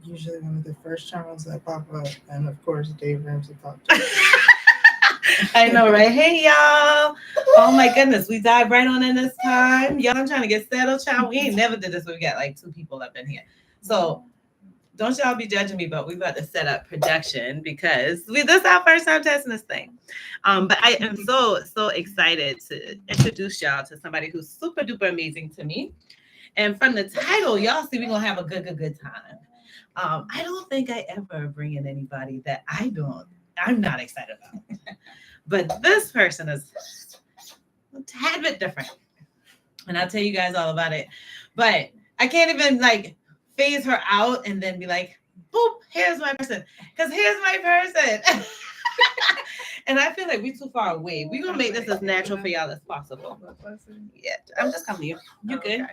usually one of the first channels that pop up, and of course Dave Ramsey talked to. I know, right? Hey, y'all. Oh, my goodness. We dive right on in this time. Y'all, I'm trying to get settled, child. We ain't never did this. We got like 2 people up in here. So don't y'all be judging me, but we about to set up production because this is our first time testing this thing. But I am so excited to introduce y'all to somebody who's super duper amazing to me. And from the title, y'all see we're going to have a good time. I don't think I ever bring in anybody that I'm not excited about. But this person is a tad bit different. And I'll tell you guys all about it. But I can't even like phase her out and then be like, boop, here's my person. Because here's my person. And I feel like we're too far away. We're going to make this as natural for y'all as possible. Yeah, I'm just coming to you. You good? Okay.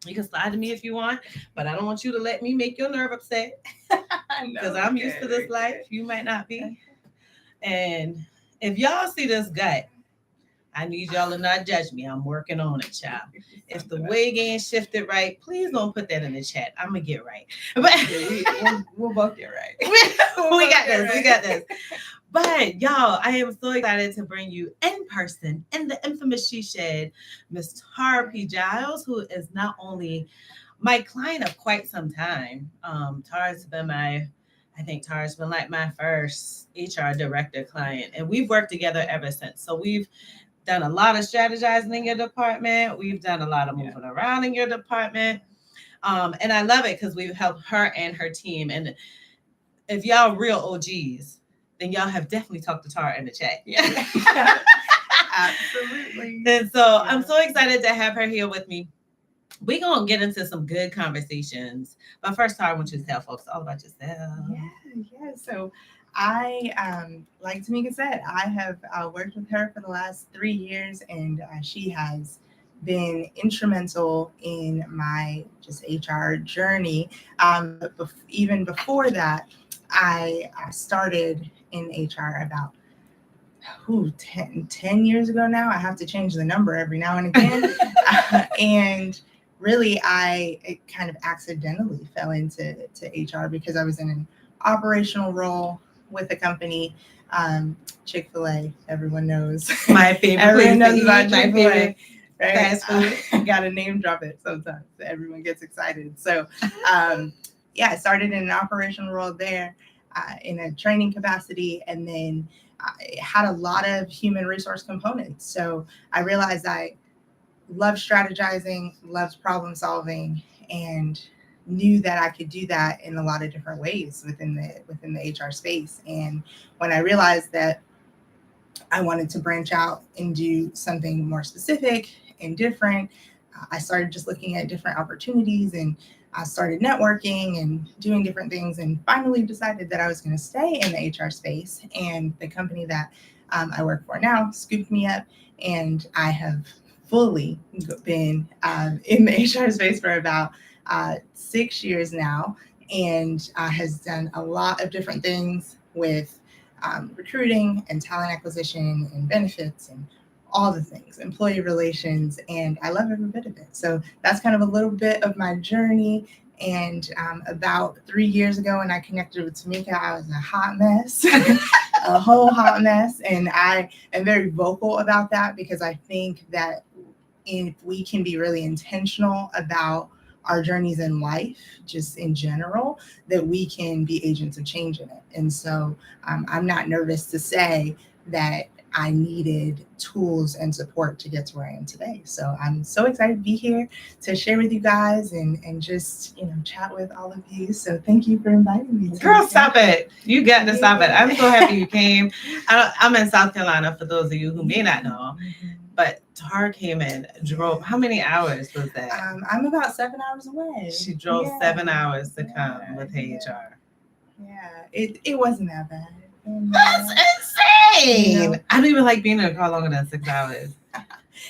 You can slide to me if you want, but I don't want you to let me make your nerve upset. Because I'm used to this life. You might not be. And if y'all see this gut, I need y'all to not judge me. I'm working on it, child. If the wig ain't shifted right, please don't put that in the chat. I'm going to get right. But we'll both get right. We got this. But y'all, I am so excited to bring you in person, in the infamous She Shed, Miss Tarah Pierre-Gilles, who is not only my client of quite some time. Tarah's been like my first HR director client, and we've worked together ever since. So we've done a lot of strategizing in your department. We've done a lot of moving around in your department. And I love it because we've helped her and her team. And if y'all real OGs, then y'all have definitely talked to Tarah in the chat. Yeah. Absolutely. And so I'm so excited to have her here with me. We're going to get into some good conversations. But first, Tarah, I want you to tell folks all about yourself. Yeah. So I, like Tamika said, I have worked with her for the last 3 years, and she has been instrumental in my just HR journey. Even before that, I started in HR about 10 years ago now. I have to change the number every now and again. And really, I kind of accidentally fell into HR because I was in an operational role with a company, Chick-fil-A. Everyone knows. My favorite. Everyone knows about Chick-fil-A. Right? Fast food. Got to name drop it sometimes. Everyone gets excited. So, I started in an operational role there in a training capacity, and then I had a lot of human resource components. So I realized I love strategizing, loved problem solving, and knew that I could do that in a lot of different ways within the HR space. And when I realized that I wanted to branch out and do something more specific and different, I started just looking at different opportunities, and I started networking and doing different things, and finally decided that I was going to stay in the HR space. And the company that I work for now scooped me up, and I have fully been in the HR space for about 6 years now, and has done a lot of different things with recruiting and talent acquisition and benefits and all the things, employee relations, and I love every bit of it. So that's kind of a little bit of my journey. And about 3 years ago, when I connected with Tamika, I was a hot mess, a whole hot mess. And I am very vocal about that because I think that if we can be really intentional about our journeys in life, just in general, that we can be agents of change in it. And so I'm not nervous to say that I needed tools and support to get to where I am today. So I'm so excited to be here to share with you guys and just, chat with all of you. So thank you for inviting me. Girl, stop it. You got to stop it. I'm so happy you came. I'm in South Carolina, for those of you who may not know. But Tarah came in, drove. How many hours was that? I'm about 7 hours away. She drove 7 hours to come with HR. Yeah, it wasn't that bad. That's insane. I don't even like being in a car longer than 6 hours.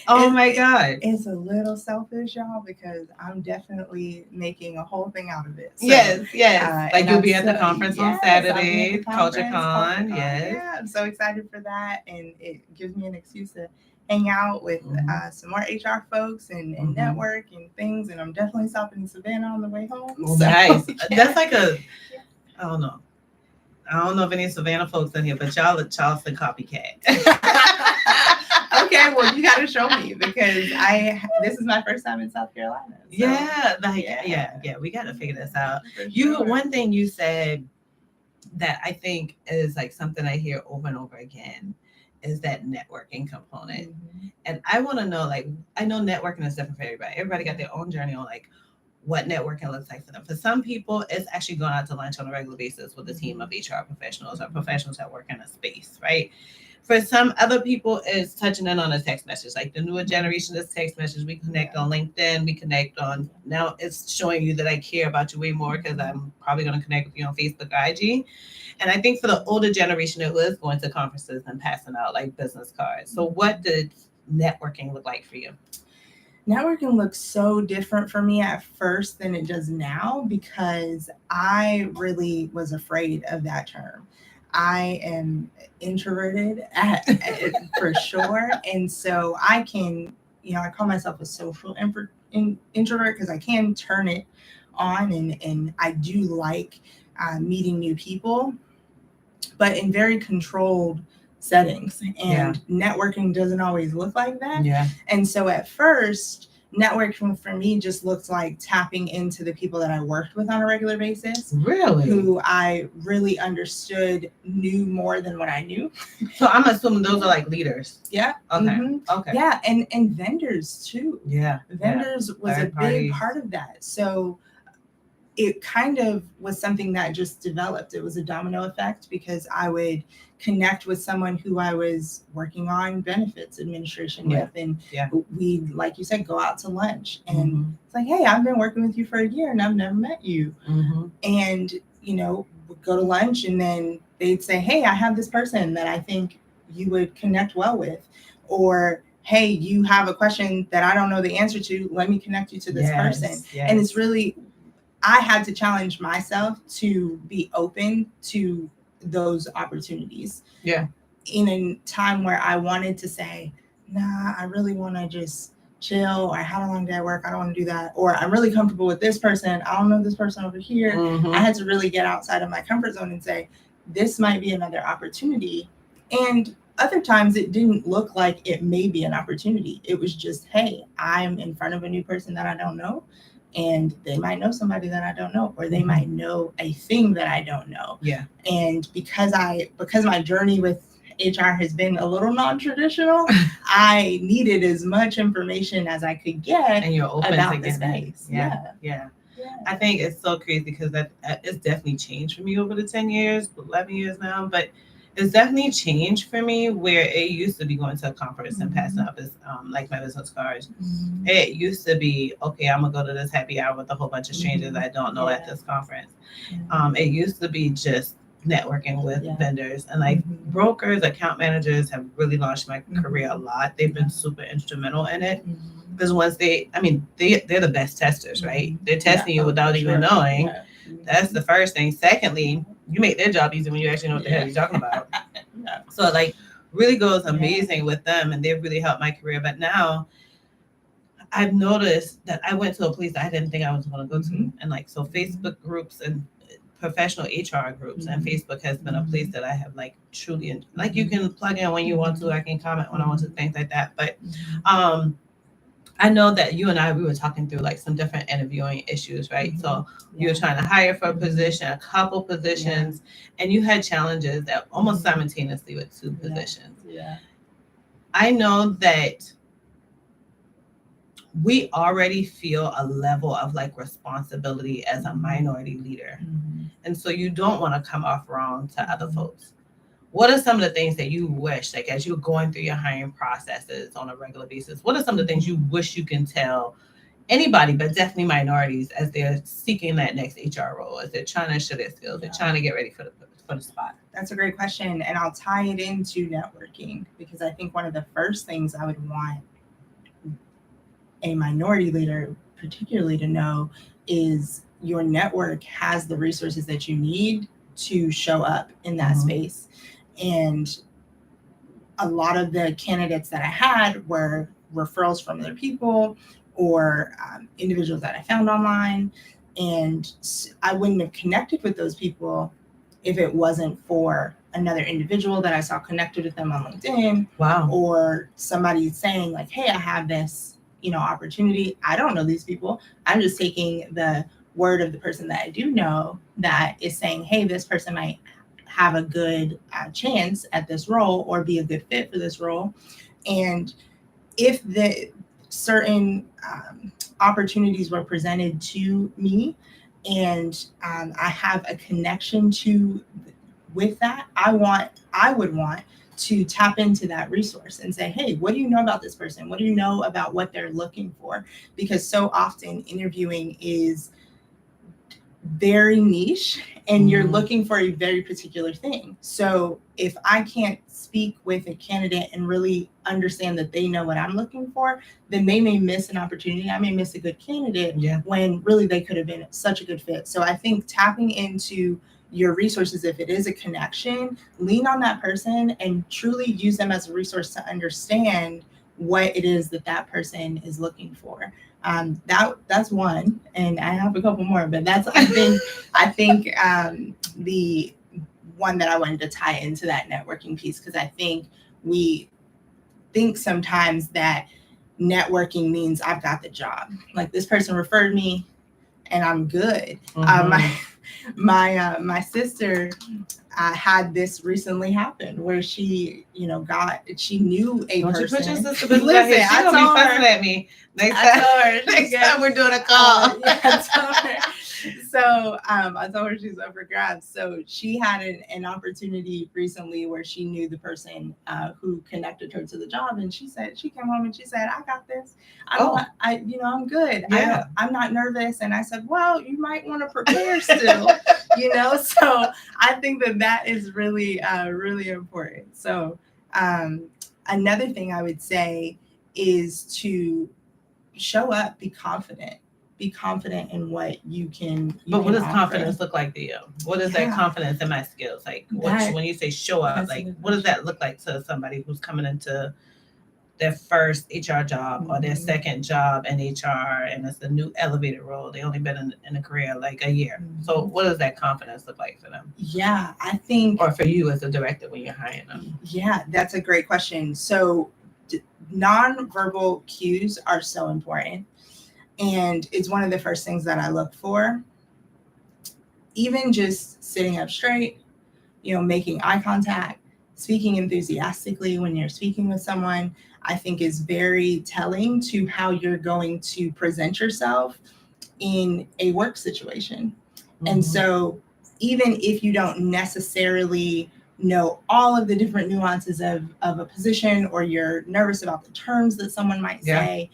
Oh my God. It's a little selfish, y'all, because I'm definitely making a whole thing out of it. So, yes. Like you'll be at the conference on Saturday, Culture Con. Yes. Yeah, I'm so excited for that. And it gives me an excuse to hang out with Mhm. some more HR folks and Mhm. network and things. And I'm definitely stopping in Savannah on the way home. Oh, So, nice. yeah. That's like I don't know. I don't know if any Savannah folks in here, but y'all are Charleston copycat. Okay, well, you got to show me because this is my first time in South Carolina. So, yeah, we got to figure this out. One thing you said that I think is like something I hear over and over again is that networking component. Mhm. And I want to know, like, I know networking is different for everybody. Everybody got their own journey on like what networking looks like for them. For some people, it's actually going out to lunch on a regular basis with a team of HR professionals or professionals that work in a space, right? For some other people, it's touching in on a text message. Like the newer generation is text message. We connect on LinkedIn. We connect on, now it's showing you that I care about you way more because I'm probably going to connect with you on Facebook or IG. And I think for the older generation, it was going to conferences and passing out like business cards. So what did networking look like for you? Networking looks so different for me at first than it does now because I really was afraid of that term. I am introverted for sure. And so I can, I call myself a social introvert because I can turn it on and I do like meeting new people, but in very controlled settings. And networking doesn't always look like that. Yeah. And so at first, networking for me just looked like tapping into the people that I worked with on a regular basis. Really? Who I really understood knew more than what I knew. So I'm assuming those are like leaders. Yeah. Okay. Mm-hmm. Okay. Yeah. And vendors too. Yeah. Vendors was a big part of that. So it kind of was something that just developed. It was a domino effect because I would connect with someone who I was working on benefits administration with. And we'd, like you said, go out to lunch. And it's like, hey, I've been working with you for a year and I've never met you. And, we'd go to lunch and then they'd say, hey, I have this person that I think you would connect well with. Or, hey, you have a question that I don't know the answer to. Let me connect you to this person. Yes. And it's really, I had to challenge myself to be open to those opportunities. Yeah. In a time where I wanted to say, nah, I really want to just chill, or I had a long day at work, I don't want to do that. Or I'm really comfortable with this person, I don't know this person over here. I had to really get outside of my comfort zone and say, this might be another opportunity. And other times it didn't look like it may be an opportunity. It was just, hey, I'm in front of a new person that I don't know. And they might know somebody that I don't know, or they might know a thing that I don't know. Yeah. And because my journey with HR has been a little non-traditional, I needed as much information as I could get and you're open about the space. Yeah. I think it's so crazy because that it's definitely changed for me over the 10 years, 11 years now, but it's definitely changed for me where it used to be going to a conference and passing up as like my business cards. It used to be, okay, I'm gonna go to this happy hour with a whole bunch of strangers I don't know at this conference. It used to be just networking with vendors and like brokers, account managers have really launched my career a lot. They've been super instrumental in it because once they're the best testers, right? They're testing you without even knowing. That's the first thing. Secondly, you make their job easy when you actually know what the hell you're talking about. So like really goes amazing with them and they've really helped my career. But now I've noticed that I went to a place that I didn't think I was going to go to. And like, so Facebook groups and professional HR groups and Facebook has been a place that I have like truly, like you can plug in when you want to, I can comment when I want to, things like that. But I know that you and we were talking through like some different interviewing issues, right? So you were trying to hire for a position, a couple positions, and you had challenges that almost simultaneously with two positions. I know that we already feel a level of like responsibility as a minority leader. And so you don't want to come off wrong to other folks. What are some of the things that you wish, like as you're going through your hiring processes on a regular basis, what are some of the things you wish you can tell anybody, but definitely minorities as they're seeking that next HR role, as they're trying to show their skills, they're trying to get ready for the spot? That's a great question. And I'll tie it into networking because I think one of the first things I would want a minority leader particularly to know is your network has the resources that you need to show up in that space. And a lot of the candidates that I had were referrals from other people or individuals that I found online. And I wouldn't have connected with those people if it wasn't for another individual that I saw connected with them on LinkedIn. Wow. Or somebody saying like, hey, I have this, opportunity. I don't know these people. I'm just taking the word of the person that I do know that is saying, hey, this person might have a good chance at this role or be a good fit for this role. And if the certain opportunities were presented to me and I have a connection with that, I would want to tap into that resource and say, hey, what do you know about this person? What do you know about what they're looking for? Because so often interviewing is very niche and you're looking for a very particular thing. So if I can't speak with a candidate and really understand that they know what I'm looking for, then they may miss an opportunity. I may miss a good candidate when really they could have been such a good fit. So I think tapping into your resources, if it is a connection, lean on that person and truly use them as a resource to understand what it is that person is looking for. That's one, and I have a couple more, but that's I think the one that I wanted to tie into that networking piece, because I think we think sometimes that networking means I've got the job, like this person referred me and I'm good. My sister had this recently happen where she knew a Don't person. You put your sister She's gonna be fussing at me next time we're doing a call. I told her. So I told her she's up for grabs. So she had an opportunity recently where she knew the person who connected her to the job, and she came home and she said, "I got this. I'm good. Yeah. I'm not nervous." And I said, "Well, you might want to prepare still." So I think that is really really important. So another thing I would say is to show up, be confident in what you can. But what does confidence look like to you? What is that confidence in my skills? Like when you say show up, like what does that look like to somebody who's coming into their first HR job or their second job in HR, and it's a new elevated role? They only been in a career like a year. So what does that confidence look like for them? Yeah, I think. Or for you as a director when you're hiring them? Yeah, that's a great question. So nonverbal cues are so important. And it's one of the first things that I look for. Even just sitting up straight, making eye contact, speaking enthusiastically when you're speaking with someone, I think is very telling to how you're going to present yourself in a work situation. And so even if you don't necessarily know all of the different nuances of a position, or you're nervous about the terms that someone might say,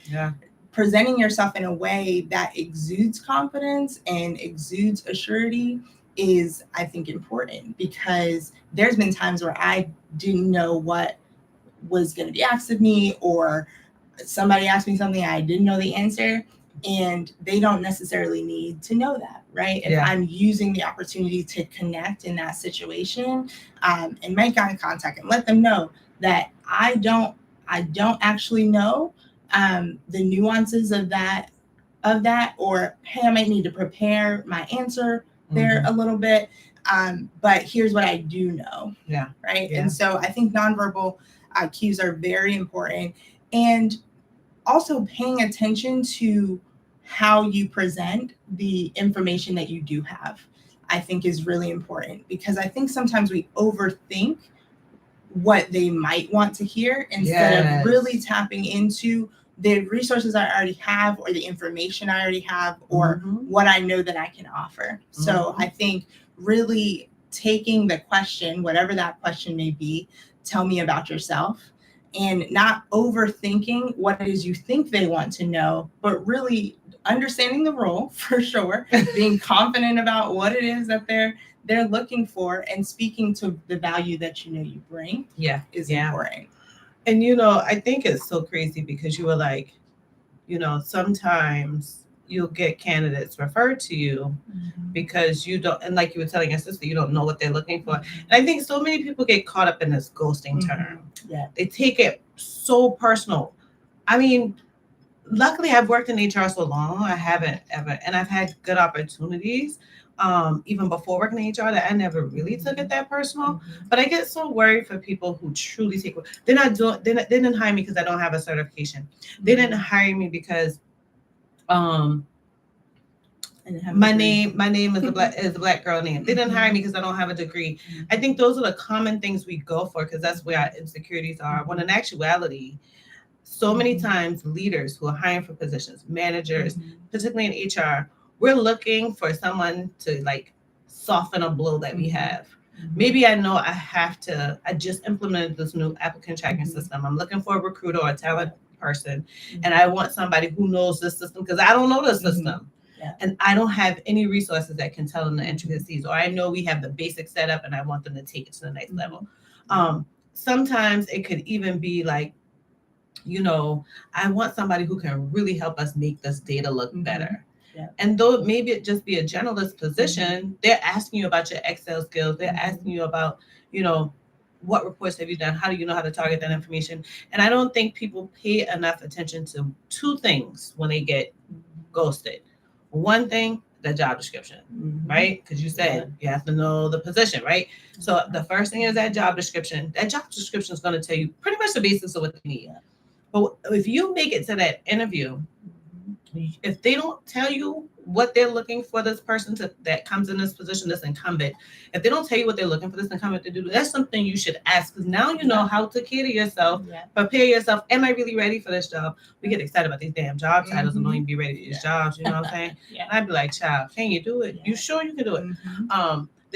presenting yourself in a way that exudes confidence and exudes assurity is, I think, important, because there's been times where I didn't know what was going to be asked of me, or somebody asked me something I didn't know the answer, and they don't necessarily need to know that, right? If I'm using the opportunity to connect in that situation and make eye contact and let them know that I don't actually know the nuances of that, or hey, I might need to prepare my answer there a little bit, but here's what I do know. Right. And so I think nonverbal cues are very important, and also paying attention to how you present the information that you do have, I think, is really important, because I think sometimes we overthink what they might want to hear instead of really tapping into the resources I already have, or the information I already have, or what I know that I can offer. So I think really taking the question, whatever that question may be, tell me about yourself, and not overthinking what it is you think they want to know, but really understanding the role for sure, being confident about what it is that they're looking for, and speaking to the value that you bring is important. And I think it's so crazy, because you were like, sometimes you'll get candidates referred to you because you don't, and like you were telling your sister, you don't know what they're looking for. And I think so many people get caught up in this ghosting term. Yeah. They take it so personal. I mean, luckily I've worked in HR so long, I haven't ever, and I've had good opportunities. Even before working in HR, that I never really took it that personal. But I get so worried for people who truly take it. They're not doing. They didn't hire me because I don't have a certification. They didn't hire me because my name is a black girl name. They didn't hire me because I don't have a degree. I think those are the common things we go for because that's where our insecurities are. When in actuality, so many times leaders who are hiring for positions, managers, particularly in HR, we're looking for someone to like soften a blow that we have. Maybe I know I just implemented this new applicant tracking system. I'm looking for a recruiter or a talent person, and I want somebody who knows this system because I don't know the system. And I don't have any resources that can tell them the intricacies, or I know we have the basic setup and I want them to take it to the next level. Sometimes it could even be like, I want somebody who can really help us make this data look better. And though maybe it just be a generalist position, they're asking you about your Excel skills. They're asking you about, what reports have you done? How do you know how to target that information? And I don't think people pay enough attention to two things when they get ghosted. One thing, the job description, right? Because you said you have to know the position, right? So the first thing is that job description. That job description is going to tell you pretty much the basics of what they need. But if you make it to that interview, if they don't tell you what they're looking for this person that comes in this position, this incumbent, if they don't tell you what they're looking for this incumbent to do, that's something you should ask because now you know how to cater yourself, prepare yourself. Am I really ready for this job? We get excited about these damn job titles and don't even be ready for these jobs. You know what I'm saying? And I'd be like, child, can you do it? You sure you can do it?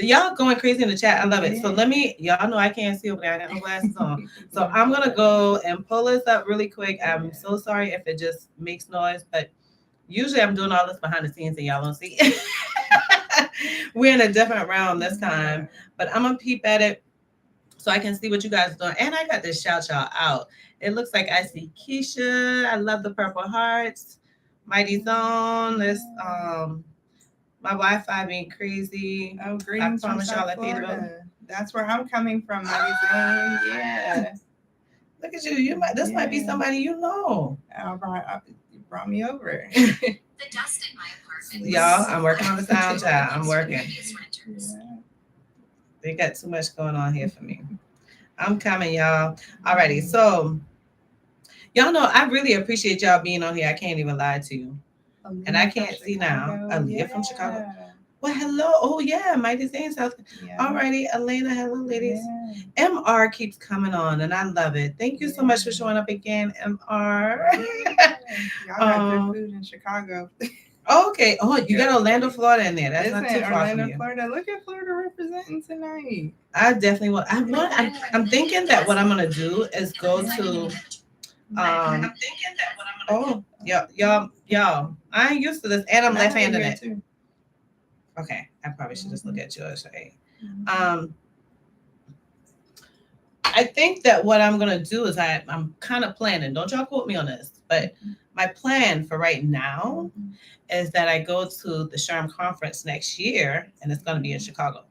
Y'all going crazy in the chat. I love it. So y'all know I can't see over there. I got no glasses on. So I'm going to go and pull this up really quick. I'm so sorry if it just makes noise, but usually I'm doing all this behind the scenes and y'all don't see. We're in a different realm this time, but I'm going to peep at it so I can see what you guys are doing. And I got this shout y'all out. It looks like I see Keisha. I love the purple hearts. Mighty Zone. This, my Wi-Fi being crazy. Oh, greetings from South Florida. That's where I'm coming from, Mighty Zone. Yeah. Look at you. This might be somebody you know. You brought me over. The dust in my apartment. Y'all, I'm working on the sound, child. I'm working. They got too much going on here for me. I'm coming, y'all. Alrighty, so y'all know I really appreciate y'all being on here. I can't even lie to you. And I can't see now. Aaliyah from Chicago. Well, hello. Oh, yeah. Mighty Zane South. Alrighty, Elena. Hello, ladies. MR keeps coming on, and I love it. Thank you so much for showing up again, MR. Y'all got good food in Chicago. Okay. Oh, you got Orlando, Florida in there. That's not too far Orlando, from you. Florida. Look at Florida representing tonight. I definitely want. I'm thinking that what I'm gonna do is go to. Oh, y'all. I ain't used to this, and I'm left-handed it. Too. Okay, I probably should just look at yours. Right? I think that what I'm gonna do is I'm kind of planning. Don't y'all quote me on this, but my plan for right now is that I go to the SHRM conference next year, and it's gonna be in Chicago.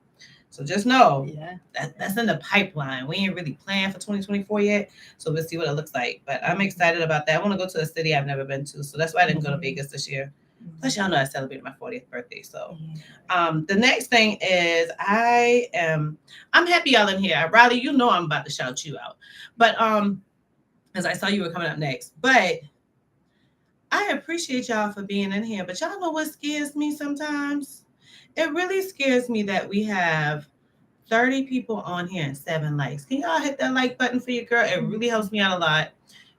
So just know that's in the pipeline. We ain't really planned for 2024 yet, so we'll see what it looks like. But I'm excited about that. I want to go to a city I've never been to, so that's why I didn't go to Vegas this year. Plus, y'all know I celebrated my 40th birthday. So the next thing is I'm happy y'all in here. Riley, you know I'm about to shout you out. But as I saw you were coming up next. But I appreciate y'all for being in here. But y'all know what scares me sometimes? It really scares me that we have 30 people on here and 7 likes. Can y'all hit that like button for your girl? It really helps me out a lot.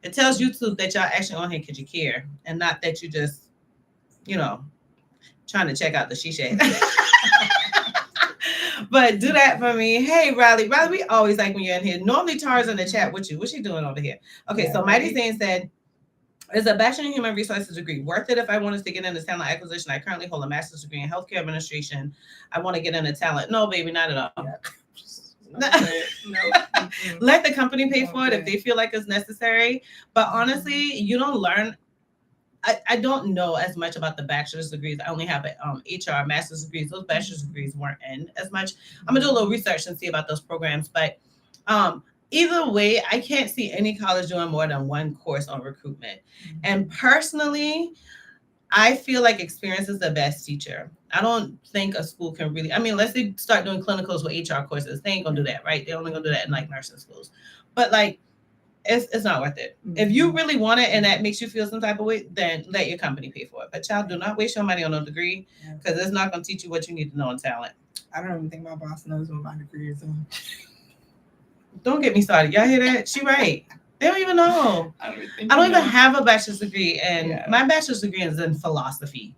It tells YouTube that y'all actually on here because you care and not that you just, trying to check out the she-shade. But do that for me. Hey, Riley. Riley, we always like when you're in here. Normally, Tara's in the chat with you. What's she doing over here? Okay, so Mighty Zane said, is a Bachelor in Human Resources degree worth it if I wanted to get into talent acquisition? I currently hold a master's degree in healthcare administration. I want to get into talent. No, baby, not at all. Let the company pay for it if they feel like it's necessary. But honestly, you don't learn I don't know as much about the bachelor's degrees. I only have a HR master's degrees. Those bachelor's degrees weren't in as much. I'm gonna do a little research and see about those programs. But either way, I can't see any college doing more than one course on recruitment. And personally, I feel like experience is the best teacher. I don't think a school can really, I mean, unless they start doing clinicals with HR courses, they ain't gonna do that, right? They're only gonna do that in like nursing schools. But like, it's not worth it. If you really want it and that makes you feel some type of way, then let your company pay for it. But child, do not waste your money on a degree because it's not gonna teach you what you need to know in talent. I don't even think my boss knows what my degree is in. Don't get me started. Y'all hear that? She right. They don't even know. I don't even have a bachelor's degree, and my bachelor's degree is in philosophy.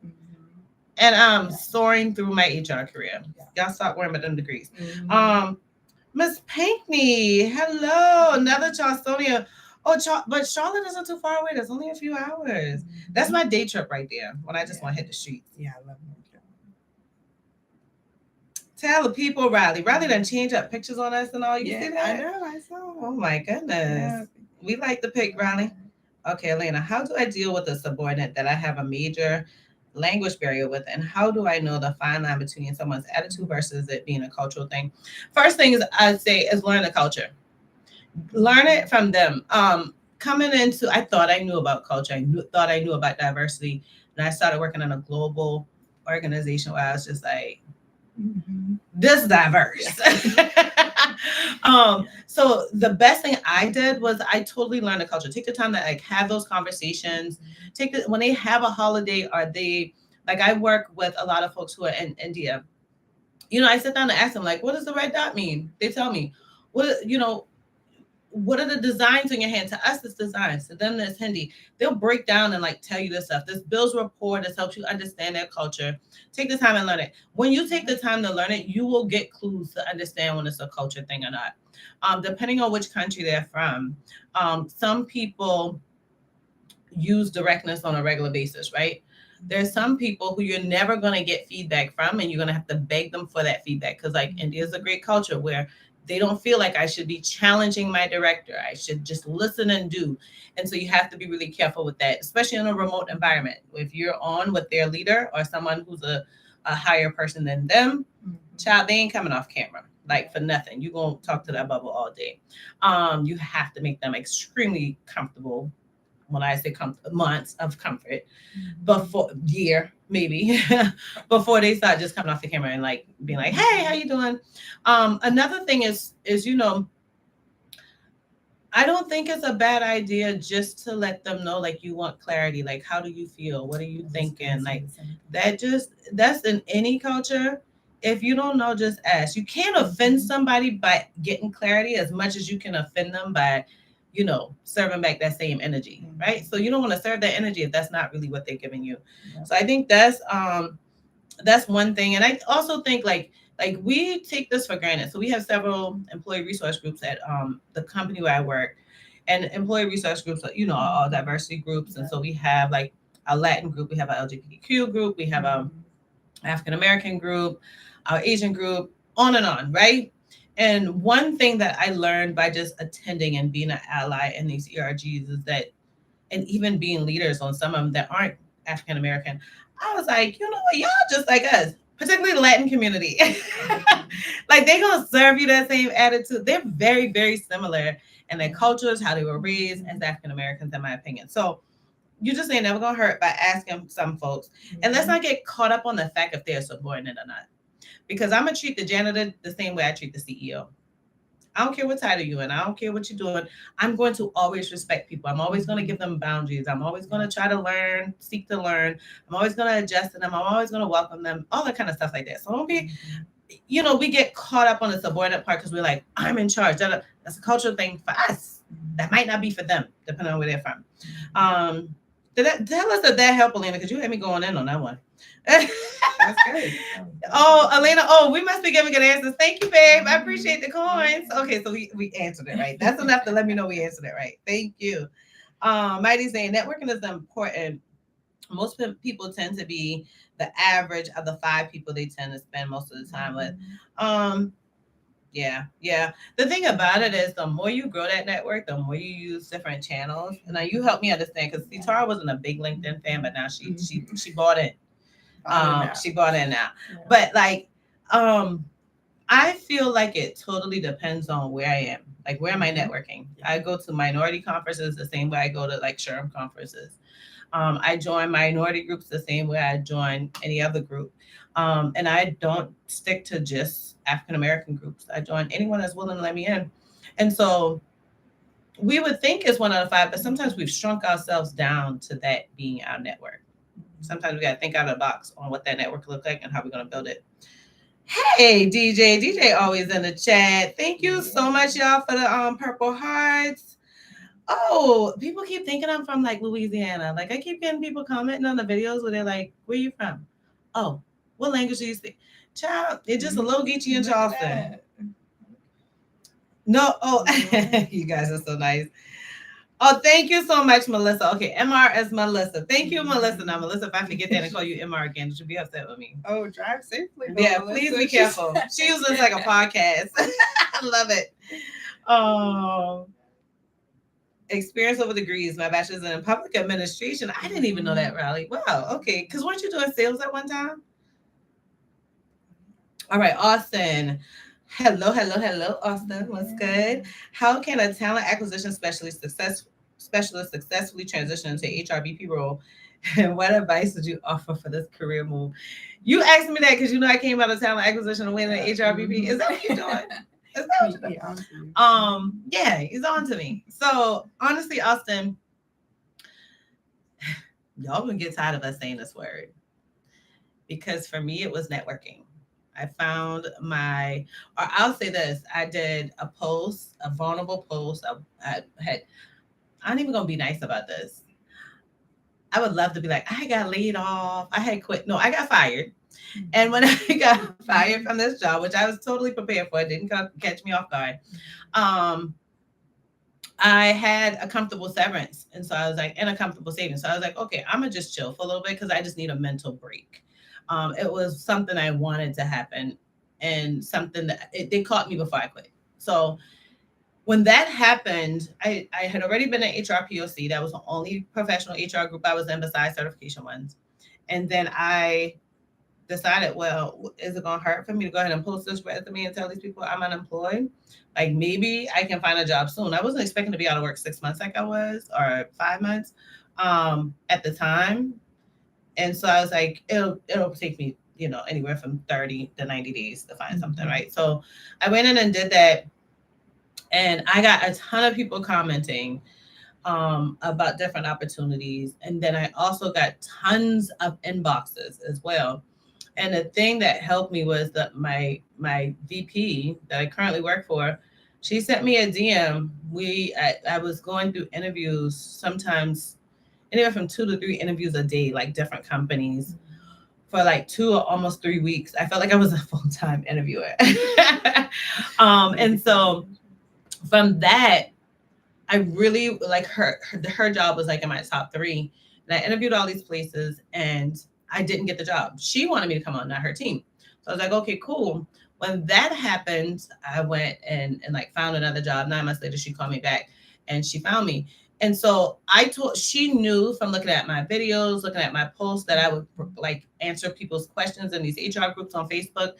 And I'm soaring through my HR career. Y'all stop worrying about them degrees. Miss Pinkney, hello, another Charlestonia. Oh, but Charlotte isn't too far away. There's only a few hours. That's my day trip right there when I just want to hit the streets. Yeah, I love North Carolina. Tell the people, Riley. Riley done change up pictures on us and all. You see that? I know, I saw. Oh my goodness. We like the pic, Riley. Okay, Elena, how do I deal with a subordinate that I have a major language barrier with, and how do I know the fine line between someone's attitude versus it being a cultural thing? First thing is I'd say is learn the culture. Learn it from them. Coming into, I thought I knew about culture. Thought I knew about diversity, and I started working in a global organization where I was just like, this diverse. So the best thing I did was I totally learned the culture. Take the time to like have those conversations. When they have a holiday, are they like, I work with a lot of folks who are in India. I sit down and ask them like, what does the red dot mean? They tell me, what are the designs on your hand? To us, it's designs. To them, it's Hindi. They'll break down and like tell you this stuff. This Bill's report has helped you understand their culture. Take the time and learn it. When you take the time to learn it, you will get clues to understand when it's a culture thing or not. Depending on which country they're from, some people use directness on a regular basis, right? There's some people who you're never going to get feedback from, and you're going to have to beg them for that feedback. Because like India is a great culture where they don't feel like I should be challenging my director. I should just listen and do. And so you have to be really careful with that, especially in a remote environment. If you're on with their leader or someone who's a higher person than them, child, they ain't coming off camera. Like for nothing. You're going to talk to that bubble all day. You have to make them extremely comfortable. When I say months of comfort, year maybe, before they start just coming off the camera and like being like, hey, how you doing? Another thing is, I don't think it's a bad idea just to let them know, like, you want clarity. Like, how do you feel? What are you thinking? Like that's in any culture. If you don't know, just ask. You can't offend somebody by getting clarity as much as you can offend them by, serving back that same energy, right? So you don't want to serve that energy if that's not really what they're giving you. Yeah. So I think that's one thing. And I also think like we take this for granted. So we have several employee resource groups at the company where I work, and employee resource groups, all diversity groups. And so we have like a Latin group, we have an LGBTQ group, we have a African-American group, our Asian group, on and on, right? And one thing that I learned by just attending and being an ally in these ERGs is that, and even being leaders on some of them that aren't African-American, I was like, you know what, y'all just like us, particularly the Latin community. Like they're going to serve you that same attitude. They're very, very similar in their cultures, how they were raised as African-Americans, in my opinion. So you just ain't never going to hurt by asking some folks. And let's not get caught up on the fact if they're subordinate or not. Because I'm going to treat the janitor the same way I treat the CEO. I don't care what title you're in. I don't care what you're doing. I'm going to always respect people. I'm always going to give them boundaries. I'm always going to try to learn, seek to learn. I'm always going to adjust to them. I'm always going to welcome them, all that kind of stuff like that. So don't be, we get caught up on the subordinate part because we're like, I'm in charge. That's a cultural thing for us. That might not be for them, depending on where they're from. Tell us if that helped, Elena, because you had me going in on that one. That's good. Oh, Elena. Oh, we must be giving good answers. Thank you, babe. I appreciate the coins. Okay, so we answered it right. That's enough to let me know we answered it right. Thank you. Mighty saying networking is important. Most people tend to be the average of the 5 people they tend to spend most of the time with. Yeah. The thing about it is, the more you grow that network, the more you use different channels. And now you help me understand, because Tarah wasn't a big LinkedIn fan, but now she bought in. She bought in now. Yeah. But like, I feel like it totally depends on where I am. Like, where am I networking? I go to minority conferences the same way I go to like SHRM conferences. I join minority groups the same way I join any other group. And I don't stick to just African American groups. I join anyone that's willing to let me in. And so we would think it's 1 out of 5, but sometimes we've shrunk ourselves down to that being our network. Sometimes we got to think out of the box on what that network looks like and how we're going to build it. Hey, DJ always in the chat. Thank you so much, y'all, for the purple hearts. Oh, people keep thinking I'm from like Louisiana. Like, I keep getting people commenting on the videos where they're like, "Where you from?" Oh, what language do you speak? Child, it's just a little Geechee in Charleston. No, oh, you guys are so nice. Oh, thank you so much, Melissa. Okay, MR is Melissa. Thank you, Melissa. Now, Melissa, if I forget that and call you MR again, you should be upset with me. Oh, drive safely. Yeah, please be careful. She uses this like a podcast. I love it. Experience over degrees. My bachelor's in public administration. I didn't even know that, Riley. Wow. Okay. Because weren't you doing sales at one time? All right, Austin. Hello, Austin. What's good? How can a talent acquisition specialist successfully transition into HRBP role? And what advice would you offer for this career move? You asked me that because you know I came out of talent acquisition and went into HRBP. Is that what you're doing? Is that what you're doing? Yeah, he's on to me. So honestly, Austin, y'all gonna get tired of us saying this word, because for me it was networking. I found I'll say this, I did a post, a vulnerable post. I'm even gonna be nice about this. I would love to be like, I got laid off, I had quit. No, I got fired. And when I got fired from this job, which I was totally prepared for, it didn't catch me off guard. I had a comfortable severance. And so I was like, and a comfortable savings. So I was like, okay, I'm gonna just chill for a little bit because I just need a mental break. It was something I wanted to happen, and something that they caught me before I quit. So when that happened, I had already been at HR POC. That was the only professional HR group I was in besides certification ones. And then I decided, well, is it gonna hurt for me to go ahead and post this resume and tell these people I'm unemployed? Like, maybe I can find a job soon. I wasn't expecting to be out of work 6 months like I was, or 5 months at the time. And so I was like, it'll take me, anywhere from 30 to 90 days to find something, right? So I went in and did that. And I got a ton of people commenting about different opportunities. And then I also got tons of inboxes as well. And the thing that helped me was that my VP that I currently work for, she sent me a DM. I was going through interviews, sometimes anywhere from 2 to 3 interviews a day, like different companies, for like 2 or almost 3 weeks. I felt like I was a full-time interviewer. And so from that, I really like her job was like in my top 3. And I interviewed all these places and I didn't get the job. She wanted me to come on, not her team. So I was like, okay, cool. When that happened, I went and like found another job. 9 months later, she called me back and she found me. And so she knew from looking at my videos, looking at my posts, that I would like answer people's questions in these HR groups on Facebook.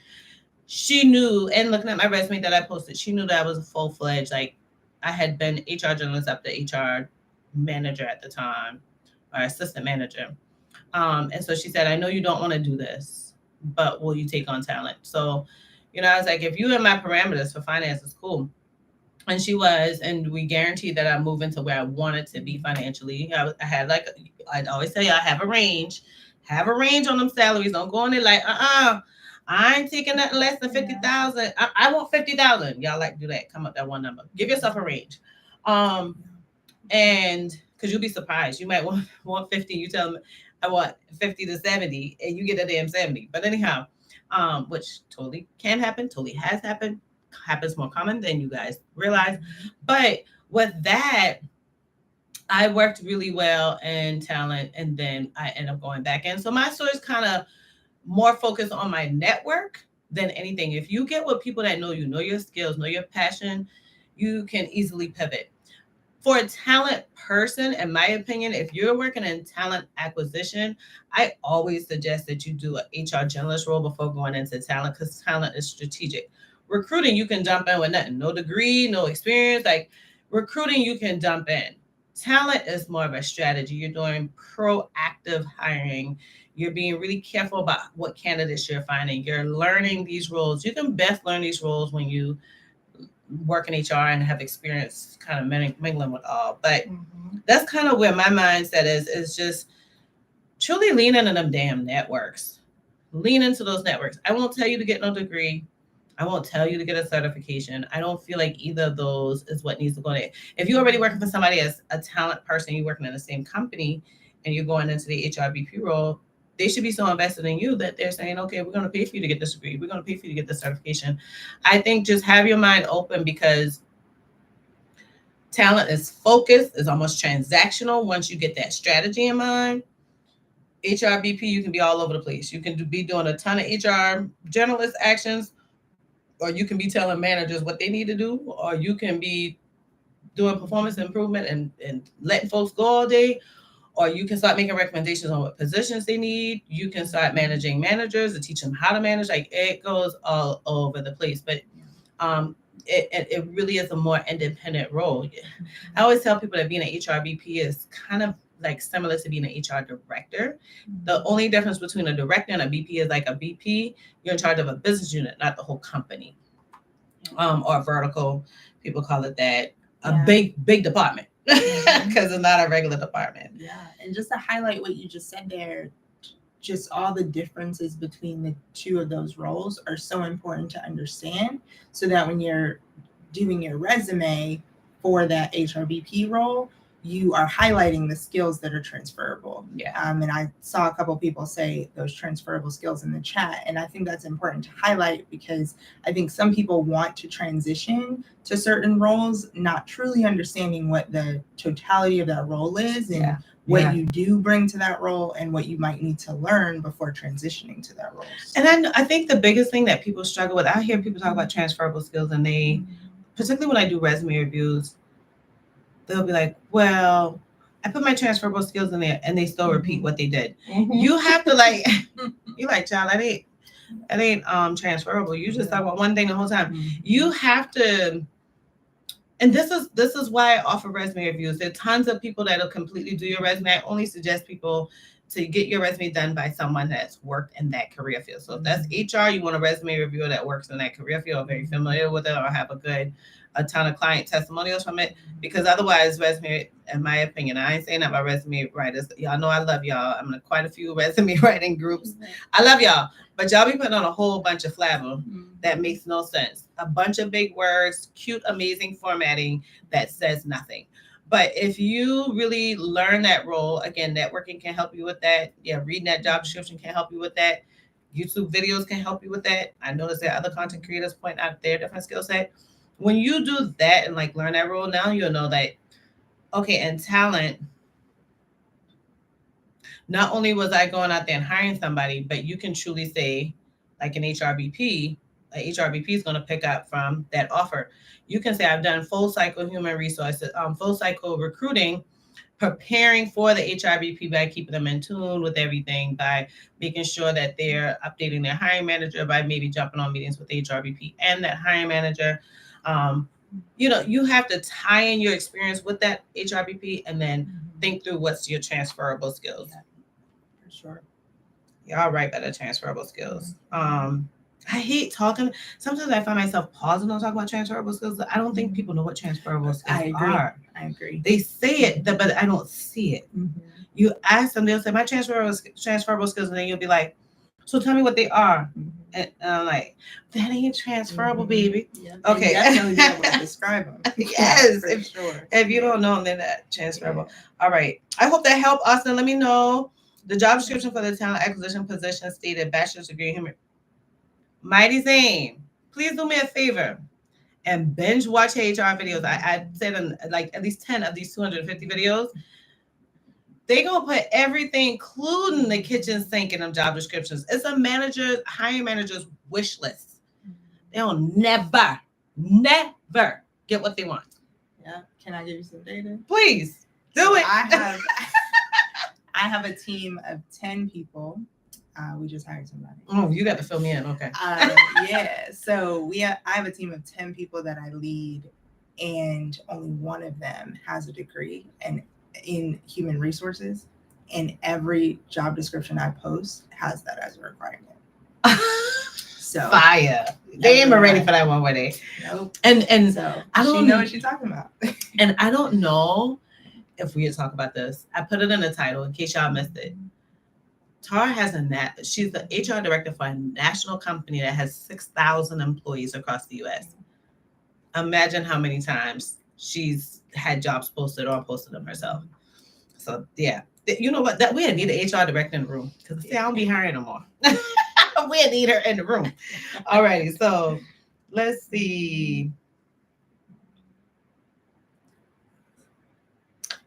She knew, and looking at my resume that I posted, she knew that I was a full-fledged, like I had been HR generalist up to HR manager at the time, or assistant manager. And so she said, I know you don't want to do this, but will you take on talent? So, I was like, if you in my parameters for finance, is cool. And she was, and we guaranteed that I move into where I wanted to be financially. I had like, I'd always tell you, I have a range on them salaries. Don't go in there like, I ain't taking nothing less than 50,000. I want 50,000. Y'all like do that. Come up that one number. Give yourself a range. And because you'll be surprised. You might want 50. You tell them I want 50 to 70 and you get a damn 70. But anyhow, which totally can happen, totally has happened, happens more common than you guys realize. But with that, I worked really well in talent, and then I ended up going back in. So my story is kind of more focused on my network than anything. If you get with people that know you, know your skills, know your passion, you can easily pivot. For a talent person, in my opinion, if you're working in talent acquisition, I always suggest that you do an HR generalist role before going into talent, because talent is strategic. Recruiting, you can jump in with nothing, no degree, no experience. Like recruiting, you can jump in. Talent is more of a strategy. You're doing proactive hiring. You're being really careful about what candidates you're finding. You're learning these roles. You can best learn these roles when you work in HR and have experience kind of mingling with all. But that's kind of where my mindset is just truly lean into them damn networks. Lean into those networks. I won't tell you to get no degree. I won't tell you to get a certification. I don't feel like either of those is what needs to go there. If you're already working for somebody as a talent person, you're working in the same company and you're going into the HRBP role, they should be so invested in you that they're saying, okay, we're going to pay for you to get this degree. We're going to pay for you to get the certification. I think just have your mind open, because talent is focused, is almost transactional. Once you get that strategy in mind, HRBP, you can be all over the place. You can be doing a ton of HR generalist actions, or you can be telling managers what they need to do, or you can be doing performance improvement and letting folks go all day, or you can start making recommendations on what positions they need. You can start managing managers and teach them how to manage. Like it goes all over the place, but it really is a more independent role. I always tell people that being an HRBP is kind of like similar to being an HR director. The only difference between a director and a BP is like a BP, you're in charge of a business unit, not the whole company, or vertical. People call it that. A big department, because it's not a regular department. Yeah, and just to highlight what you just said there, just all the differences between the two of those roles are so important to understand, so that when you're doing your resume for that HRBP role, you are highlighting the skills that are transferable. And I saw a couple people say those transferable skills in the chat, and I think that's important to highlight, because I think some people want to transition to certain roles, not truly understanding what the totality of that role is and what you do bring to that role and what you might need to learn before transitioning to that role. And I think the biggest thing that people struggle with, I hear people talk about transferable skills, and they, particularly when I do resume reviews, they'll be like, well, I put my transferable skills in there, and they still repeat what they did. You have to like, you're like, child, that ain't transferable. You just talk about one thing the whole time. You have to, and this is why I offer resume reviews. There are tons of people that'll completely do your resume. I only suggest people to get your resume done by someone that's worked in that career field. So if that's HR, you want a resume reviewer that works in that career field, very familiar with it, or have a ton of client testimonials from it, because otherwise resume, in my opinion, I ain't saying that about resume writers. Y'all know I love y'all. I'm in quite a few resume writing groups. I love y'all, but y'all be putting on a whole bunch of flabber that makes no sense. A bunch of big words, cute, amazing formatting that says nothing. But if you really learn that role, again, networking can help you with that. Reading that job description can help you with that. YouTube videos can help you with that. I noticed that other content creators point out their different skill set. When you do that and like learn that role, now you'll know that, okay, in talent, not only was I going out there and hiring somebody, but you can truly say, like an HRBP is going to pick up from that offer. You can say, I've done full cycle human resources, full cycle recruiting, preparing for the HRBP by keeping them in tune with everything, by making sure that they're updating their hiring manager, by maybe jumping on meetings with the HRBP and that hiring manager. You have to tie in your experience with that HRBP and then think through what's your transferable skills. For sure. Y'all right by the transferable skills. I hate talking. Sometimes I find myself pausing on talking about transferable skills. I don't think people know what transferable skills are. I agree. They say it, but I don't see it. You ask them, they'll say, my transferable skills, and then you'll be like, so tell me what they are. And I'm like, that ain't transferable, baby. Okay. Definitely be able to describe them. Yes. Sure. If you don't know them, they're not transferable. All right. I hope that helped, Austin. Let me know. The job description for the talent acquisition position stated bachelor's degree in human. Mighty Zane, please do me a favor and binge watch HR videos. I said in like at least 10 of these 250 videos. They gonna put everything, including the kitchen sink, in them job descriptions. It's a hiring manager's wish list. They'll never get what they want. Yeah. Can I give you some data? Please do So it. I have a team of 10 people. We just hired somebody. Oh, you got to fill me in. Okay. Yeah. So I have a team of 10 people that I lead, and only one of them has a degree in human resources, and every job description I post has that as a requirement. So fire. They ain't ready for that one, were they? Nope. And So I don't she know what she's talking about. And I don't know if we had talked about this. I put it in the title in case y'all missed it. Tarah has she's the HR director for a national company that has 6,000 employees across the U.S. Imagine how many times she's had jobs posted or posted them herself. So yeah, you know what? That we need an HR director in the room, because I don't be hiring no more. We need her in the room. Alrighty, so let's see.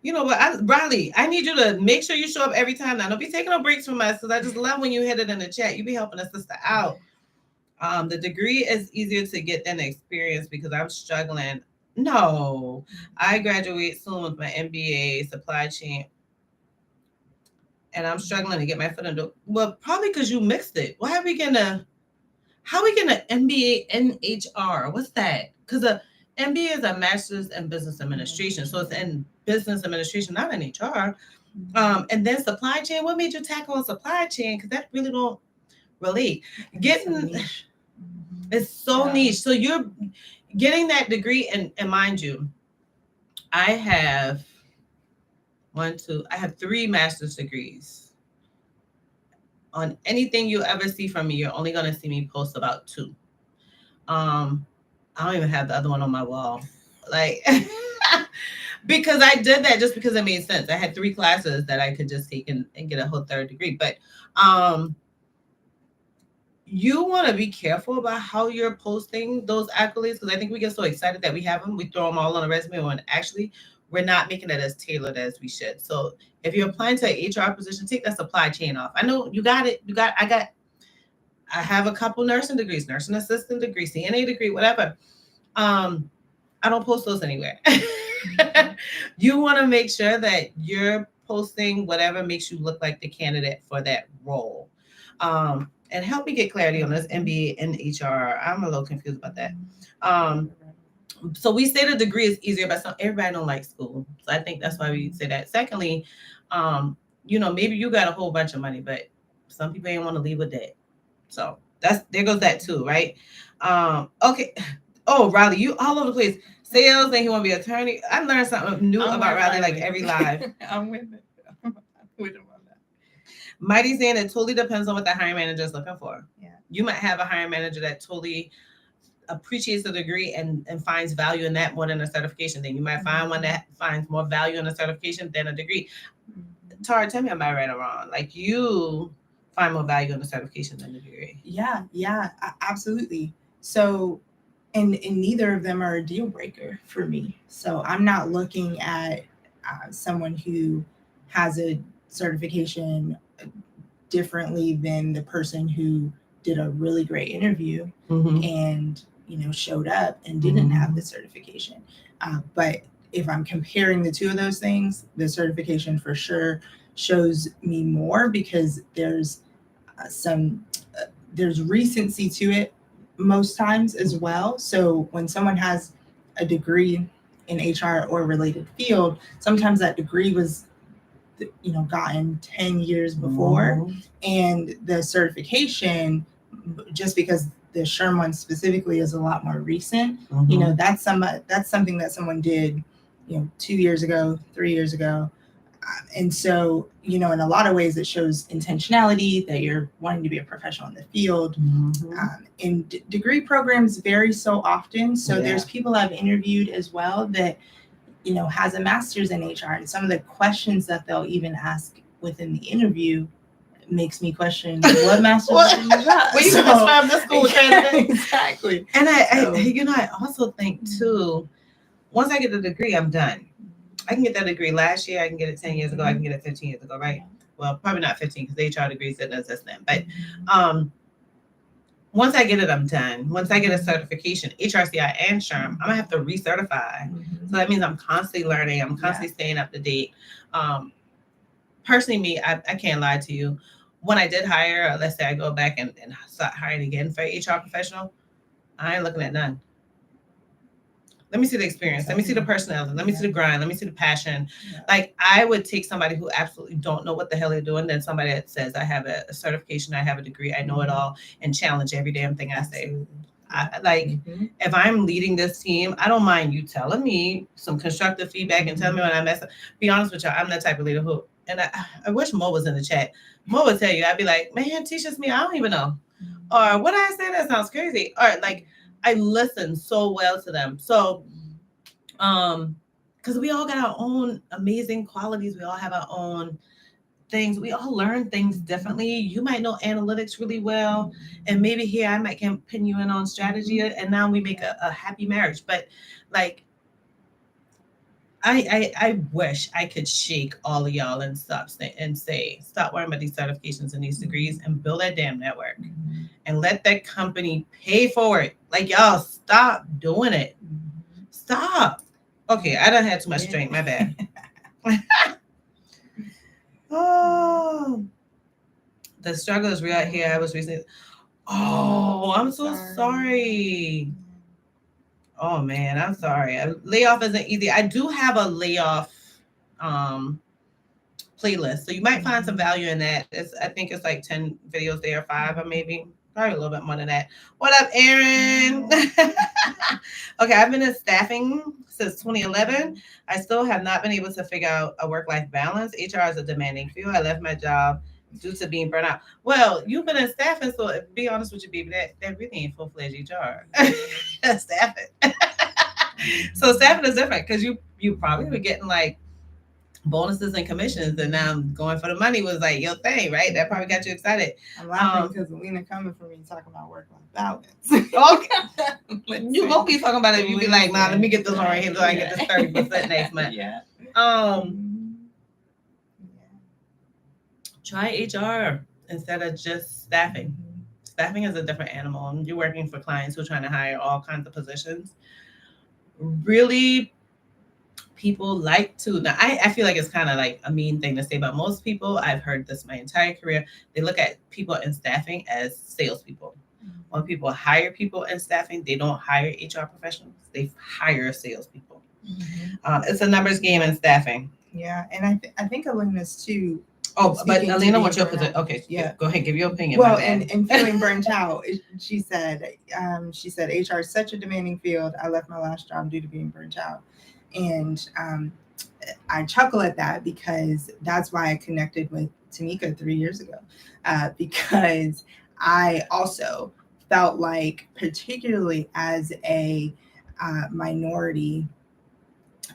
You know what, Riley, I need you to make sure you show up every time now. Don't be taking no breaks from us, because I just love when you hit it in the chat. You be helping a sister out. The degree is easier to get than the experience, because I'm struggling. No, I graduate soon with my MBA supply chain, and I'm struggling to get my foot in the. Well, probably because you mixed it. How are we gonna MBA in HR? What's that? Because the MBA is a master's in business administration, so it's in business administration, not in HR. And then supply chain. What made you tackle on supply chain? Because that really don't relate. It's so niche. So you're getting that degree, and mind you, I have 3 master's degrees. On anything you ever see from me, you're only going to see me post about 2. I don't even have the other one on my wall. Like, because I did that just because it made sense. I had 3 classes that I could just take and get a whole 3rd degree. But you want to be careful about how you're posting those accolades, because I think we get so excited that we have them. We throw them all on a resume, when actually we're not making it as tailored as we should. So if you're applying to an HR position, take that supply chain off. I know you got it. I have a couple nursing degrees, nursing assistant degree, CNA degree, whatever. I don't post those anywhere. You want to make sure that you're posting whatever makes you look like the candidate for that role. And help me get clarity on this MBA and HR. I'm a little confused about that. So we say the degree is easier, but everybody don't like school. So I think that's why we say that. Secondly, maybe you got a whole bunch of money, but some people ain't want to leave with debt. So there goes that too, right? Okay. Oh, Riley, you all over the place. Sales, and he want to be an attorney. I learned something new about Riley like every live. I'm with it. I'm with him on that. Mighty saying it totally depends on what the hiring manager is looking for. Yeah. You might have a hiring manager that totally appreciates the degree and finds value in that more than a certification. Then you might find one that finds more value in a certification than a degree. Tarah, tell me, am I right or wrong? Like, you find more value in the certification than the degree. Yeah, absolutely. So, and neither of them are a deal breaker for me. So I'm not looking at someone who has a certification differently than the person who did a really great interview and showed up and didn't have the certification. But if I'm comparing the two of those things, the certification for sure shows me more, because there's there's recency to it most times as well. So when someone has a degree in HR or related field, sometimes that degree was gotten 10 years before, and the certification, just because the SHRM one specifically is a lot more recent, that's something that someone did 2 years ago, 3 years ago. And so, in a lot of ways, it shows intentionality that you're wanting to be a professional in the field. And degree programs vary so often. So there's people I've interviewed as well that, has a master's in HR. And some of the questions that they'll even ask within the interview makes me question what master's did you got? Well, you can describe the school candidate. Exactly. And I also think too, once I get the degree, I'm done. I can get that degree last year. I can get it 10 years ago. I can get it 15 years ago, right? Well, probably not 15 because the HR degrees didn't exist then. But once I get it, I'm done. Once I get a certification, HRCI and SHRM, I'm gonna have to recertify. So that means I'm constantly learning. I'm constantly staying up to date. Personally, me, I can't lie to you. When I did hire, let's say I go back and start hiring again for HR professional, I ain't looking at none. Let me see the experience. Let me see the personality. Let me see the grind. Let me see the passion. Like I would take somebody who absolutely don't know what the hell they're doing than somebody that says, I have a certification, I have a degree, I know it all, and challenge every damn thing I say. If I'm leading this team, I don't mind you telling me some constructive feedback and telling me when I mess up. Be honest with you, I'm that type of leader who, and I wish Mo was in the chat. Mo would tell you, I'd be like, man, teaches me, I don't even know. Or what I say, that sounds crazy. Or like, I listen so well to them. So, because we all got our own amazing qualities. We all have our own things. We all learn things differently. You might know analytics really well. And maybe here I might can pin you in on strategy. And now we make a happy marriage. But like, I wish I could shake all of y'all and stop worrying about these certifications and these degrees and build that damn network and let that company pay for it. Like y'all stop doing it. Stop. Okay, I done had too much drink. My bad. Oh, the struggle is real out here. I was recently. Oh, I'm so sorry. Oh man, I'm sorry. Layoff isn't easy. I do have a layoff playlist, so you might find some value in that. I think it's like 10 videos there, 5 or maybe probably a little bit more than that. What up, Aaron? Okay, I've been in staffing since 2011. I still have not been able to figure out a work-life balance. HR is a demanding field. I left my job due to being burnt out. Well, you've been in staffing, so to be honest with you, baby, that really ain't full-fledged HR. Staffing. So staffing is different because you probably were getting like bonuses and commissions, and now going for the money was like your thing, right? That probably got you excited. I'm laughing because Alina coming for me talking about work-life balance. Okay. You won't be talking about it. You be like, nah, let me get this one right here so I get this 30% next month. Try HR instead of just staffing. Staffing is a different animal. You're working for clients who are trying to hire all kinds of positions. Really, people like to, now I feel like it's kind of like a mean thing to say, but most people, I've heard this my entire career, they look at people in staffing as salespeople. When people hire people in staffing, they don't hire HR professionals, they hire salespeople. It's a numbers game in staffing. Yeah, and I think Alina's too. Oh, but Alina, what's your position? Okay, yeah, go ahead, give your opinion. Well, and feeling burnt out, she said HR is such a demanding field. I left my last job due to being burnt out. And I chuckle at that because that's why I connected with Tamika 3 years ago, because I also felt like, particularly as a minority,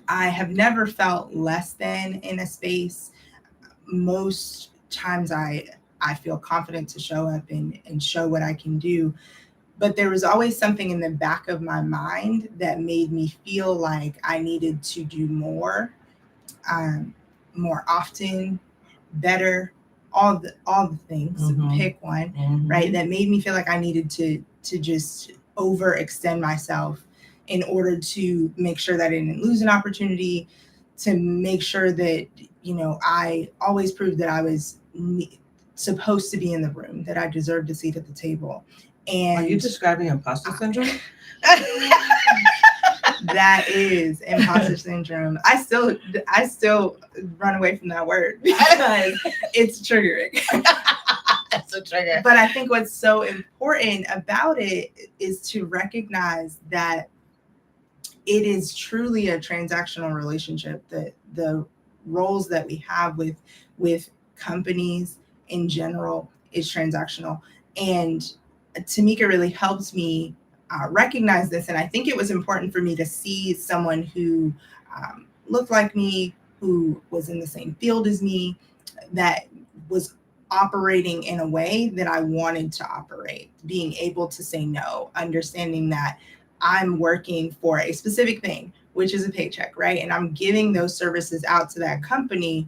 I have never felt less than in a space. Most times I feel confident to show up and show what I can do. But there was always something in the back of my mind that made me feel like I needed to do more often, better, all the things. Pick one, right? That made me feel like I needed to just overextend myself in order to make sure that I didn't lose an opportunity, to make sure that, I always proved that I was supposed to be in the room, that I deserved a seat at the table. And are you describing imposter syndrome? That is imposter syndrome. I still run away from that word because it's triggering. That's a trigger. But I think what's so important about it is to recognize that it is truly a transactional relationship, that the roles that we have with companies in general is transactional. And Tamika really helped me recognize this. And I think it was important for me to see someone who looked like me, who was in the same field as me, that was operating in a way that I wanted to operate, being able to say no, understanding that I'm working for a specific thing, which is a paycheck, right? And I'm giving those services out to that company,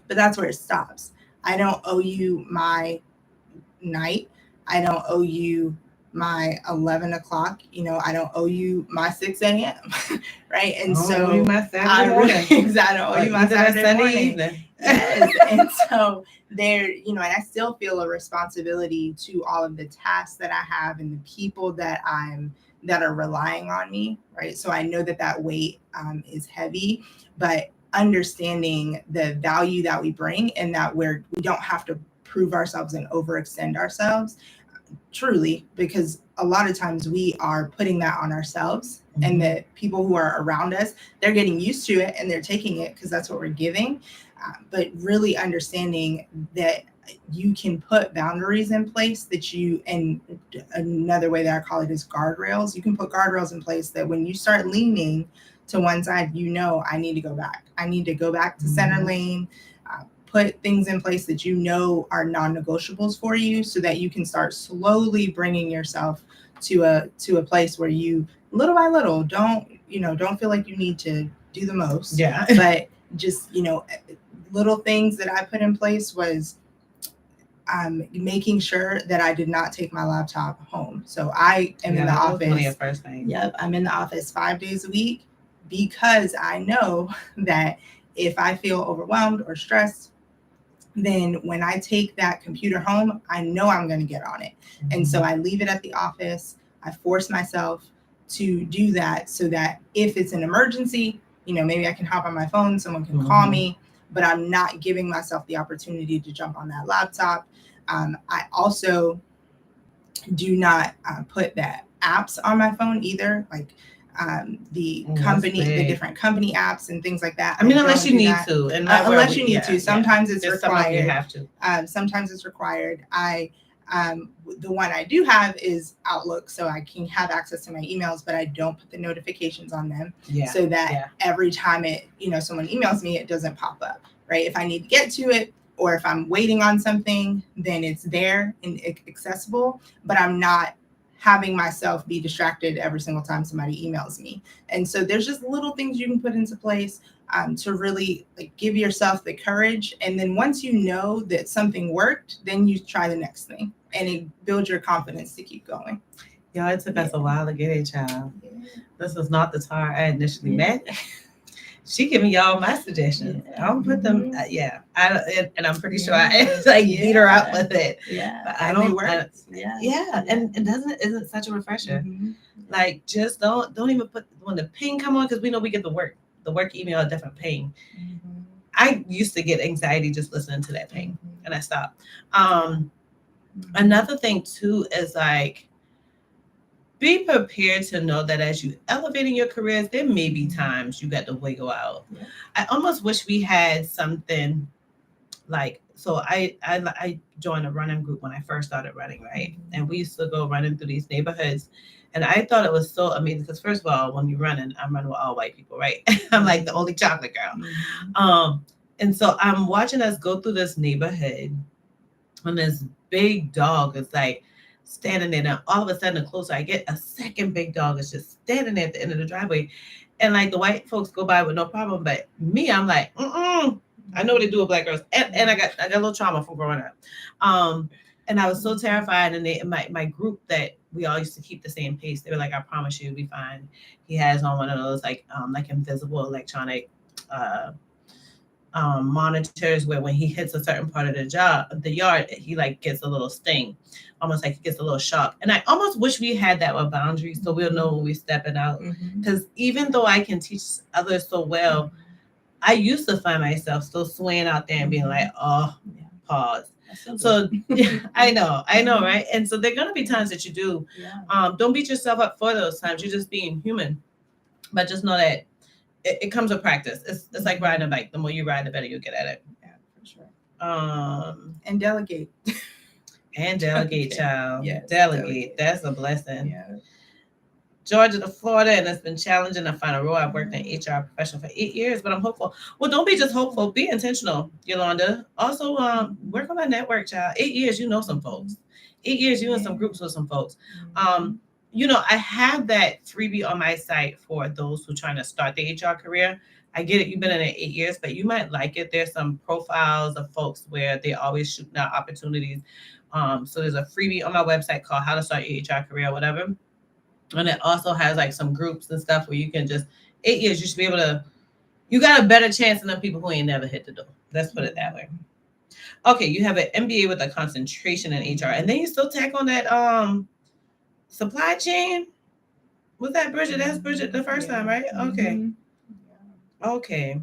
but that's where it stops. I don't owe you my night. I don't owe you my 11 o'clock. I don't owe you my 6 a.m. right? And so you my Saturday morning. I don't owe you my Saturday Sunday morning. evening. Yes. And so there, and I still feel a responsibility to all of the tasks that I have and the people that are relying on me, right? So I know that weight is heavy, but understanding the value that we bring and that we don't have to prove ourselves and overextend ourselves, truly, because a lot of times we are putting that on ourselves, and the people who are around us, they're getting used to it and they're taking it because that's what we're giving. But really understanding that you can put boundaries in place and another way that I call it is guardrails. You can put guardrails in place that when you start leaning to one side, I need to go back. I need to go back to center lane. Put things in place that are non-negotiables for you, so that you can start slowly bringing yourself to a place where you, little by little, don't feel like you need to do the most. Yeah. But just, little things that I put in place was making sure that I did not take my laptop home. So I am in the office. First thing. Yep, I'm in the office 5 days a week, because I know that if I feel overwhelmed or stressed, then when I take that computer home, I know I'm going to get on it. And so I leave it at the office. I force myself to do that, so that if it's an emergency, maybe I can hop on my phone, someone can call me, but I'm not giving myself the opportunity to jump on that laptop. I also do not put that apps on my phone either, like the different company apps and things like that. I mean, unless you need to, and unless you need to. Sometimes it's required. You have to. Sometimes it's required. The one I do have is Outlook, so I can have access to my emails, but I don't put the notifications on them, so that every time someone emails me, it doesn't pop up, right? If I need to get to it, or if I'm waiting on something, then it's there and accessible, but I'm not having myself be distracted every single time somebody emails me. And so there's just little things you can put into place to really give yourself the courage. And then once you know that something worked, then you try the next thing, and it builds your confidence to keep going. Y'all, it took us a while to get a child. Yeah. This was not the Tarah I initially met. She giving y'all my suggestions. I'll put them. And I'm pretty sure I beat her up with it. Yeah, but I don't. And isn't such a refresher. Just don't even put when the ping come on, because we know we get the work email, a different ping. I used to get anxiety just listening to that ping, and I stopped. Another thing too is be prepared to know that as you elevate in your careers, there may be times you got to wiggle out. Yeah. I almost wish we had something so I joined a running group when I first started running, right? And we used to go running through these neighborhoods. And I thought it was so amazing, because first of all, when you're running, I'm running with all white people, right? I'm like the only chocolate girl. And so I'm watching us go through this neighborhood, and this big dog is standing there. Now, all of a sudden, the closer I get, a second big dog is just standing there at the end of the driveway. And the white folks go by with no problem. But me, I'm like, I know what they do with black girls. And I got a little trauma from growing up. And I was so terrified. And my group that we all used to keep the same pace, they were like, I promise you, you'll be fine. He has on one of those invisible electronic monitors, where when he hits a certain part of the yard, he gets a little sting, almost like he gets a little shock. And I almost wish we had that with boundaries, so we'll know when we're stepping out. Because even though I can teach others so well, I used to find myself still swaying out there and being like, pause. So I know, right? And so there are gonna be times that you do. Don't beat yourself up for those times. You're just being human. But just know that it comes with practice. It's like riding a bike. The more you ride, the better you'll get at it. Yeah, for sure. And delegate. Child. Yes, delegate. That's a blessing. Yeah. Georgia to Florida, and it's been challenging to find a role. I've worked in HR professional for 8 years, but I'm hopeful. Well, don't be just hopeful. Be intentional, Yolanda. Also, work on that network, child. 8 years, you know some folks. 8 years, you in some groups with some folks. I have that freebie on my site for those who are trying to start the HR career. I get it. You've been in it 8 years, but you might like it. There's some profiles of folks where they always shooting out opportunities. So there's a freebie on my website called How to Start Your HR Career, whatever. And it also has like some groups and stuff where you can just 8 years, you should be able to, you got a better chance than the people who ain't never hit the door. Let's put it that way. Okay, you have an MBA with a concentration in HR, and then you still tack on that supply chain. Was that Bridget? That's Bridget the first time, right? Okay. Mm-hmm. Okay.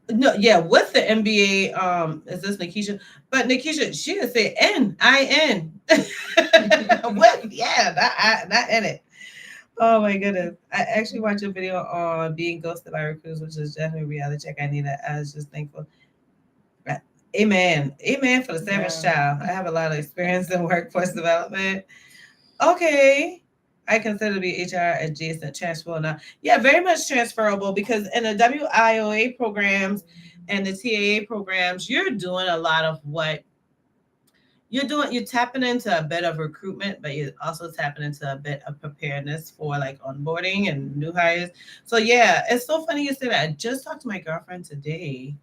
No, yeah, with the MBA, is this Nikisha? But Nikisha, she didn't say N-I-N. What? Yeah, not in it. Oh my goodness. I actually watched a video on being ghosted by recruiters, which is definitely a reality check I needed. I was just thankful. Amen. Amen for the savage child. I have a lot of experience in workforce development. Okay. I consider to be HR adjacent, transferable now. Yeah, very much transferable, because in the WIOA programs and the TAA programs, you're doing a lot of what you're doing. You're tapping into a bit of recruitment, but you're also tapping into a bit of preparedness for like onboarding and new hires. So yeah, it's so funny you say that. I just talked to my girlfriend today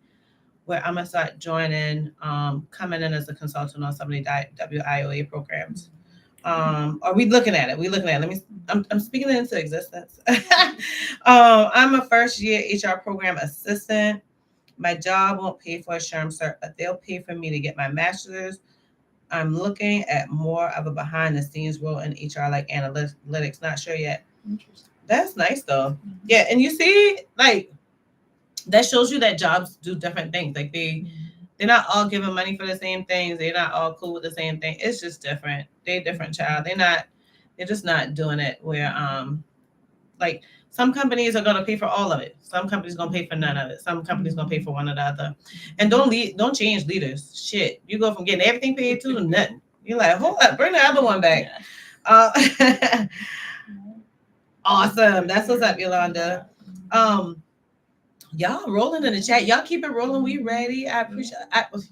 where I'm gonna start joining, coming in as a consultant on some of the WIOA programs. Are we looking at it? I'm speaking it into existence. I'm a first year HR program assistant. My job won't pay for a SHRM cert, but they'll pay for me to get my master's. I'm looking at more of a behind the scenes role in HR, like analytics. Not sure yet. Interesting. That's nice though. Mm-hmm. Yeah, and you see, like, that shows you that jobs do different things. Like they're not all giving money for the same things. They're not all cool with the same thing. It's just different. They're different, child. They're just not doing it where like some companies are gonna pay for all of it. Some companies gonna pay for none of it. Some companies gonna pay for one or the other. And don't change leaders. Shit. You go from getting everything paid to nothing. You're like, hold up, bring the other one back. Awesome. That's what's up, Yolanda. Y'all rolling in the chat. Y'all keep it rolling. We ready. I appreciate it.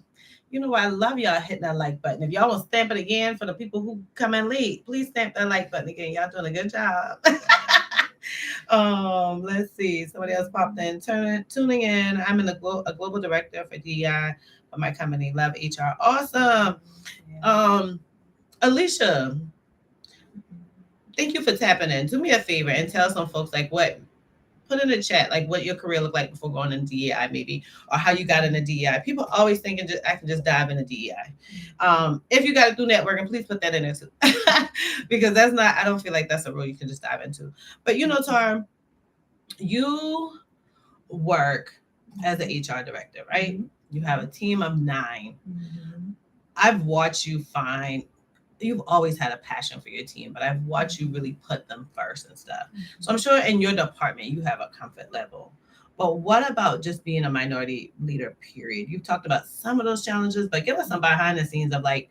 You know, I love y'all hitting that like button. If y'all want to stamp it again for the people who come in late, please stamp that like button again. Y'all doing a good job. Let's see. Somebody else popped in. Tuning in. I'm a global director for DEI for my company, Love HR. Awesome. Alicia, thank you for tapping in. Do me a favor and tell some folks like put in the chat like what your career looked like before going into DEI, maybe, or how you got into DEI. People always thinking I can just dive into DEI. If you got to do networking, please put that in there too, because I don't feel like that's a role you can just dive into. But you know, Tarah, you work as an HR director, right? Mm-hmm. You have a team of 9. Mm-hmm. I've watched you you've always had a passion for your team, but I've watched you really put them first and stuff. So I'm sure in your department, you have a comfort level. But what about just being a minority leader, period? You've talked about some of those challenges, but give us some behind the scenes of like,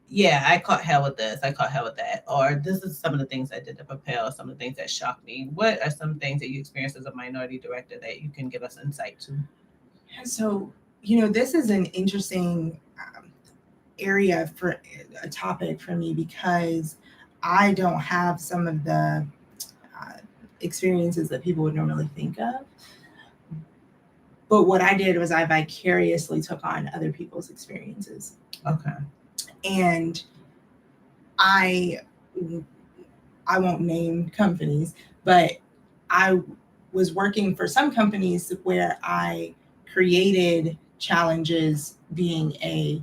yeah, I caught hell with this, I caught hell with that, or this is some of the things I did to prepare, or some of the things that shocked me. What are some things that you experienced as a minority director that you can give us insight to? So, this is an interesting area for a topic for me, because I don't have some of the experiences that people would normally think of. But what I did was I vicariously took on other people's experiences. Okay. And I won't name companies, but I was working for some companies where I created challenges being a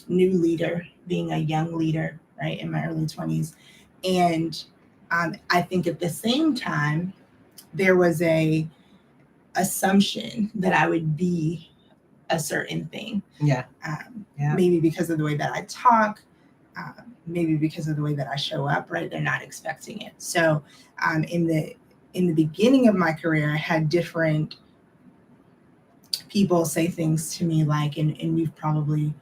new leader, being a young leader, right, in my early 20s. And I think at the same time, there was a assumption that I would be a certain thing. Yeah. Maybe because of the way that I talk, maybe because of the way that I show up, right? They're not expecting it. So in the beginning of my career, I had different people say things to me like, and you've probably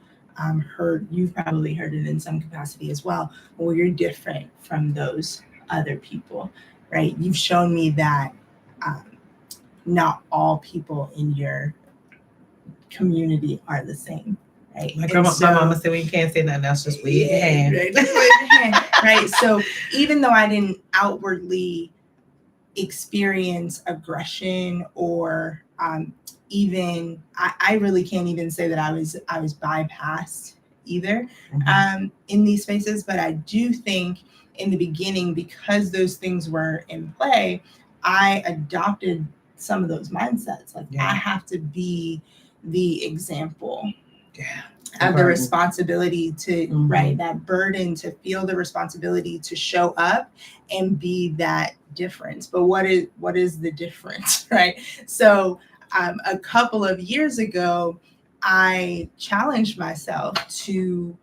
heard it in some capacity as well. Well, you're different from those other people, right? You've shown me that not all people in your community are the same, right? My And grandma, so- my mama said, well, you can't say nothing else, just wave your hand. Right, just wave your hand, right? So even though I didn't outwardly experience aggression or even I really can't even say that I was bypassed either in these spaces, but I do think in the beginning, because those things were in play, I adopted some of those mindsets. Like I have to be the example. Have the responsibility to right, that burden to feel the responsibility to show up and be that difference. But what is the difference, right? So a couple of years ago, I challenged myself to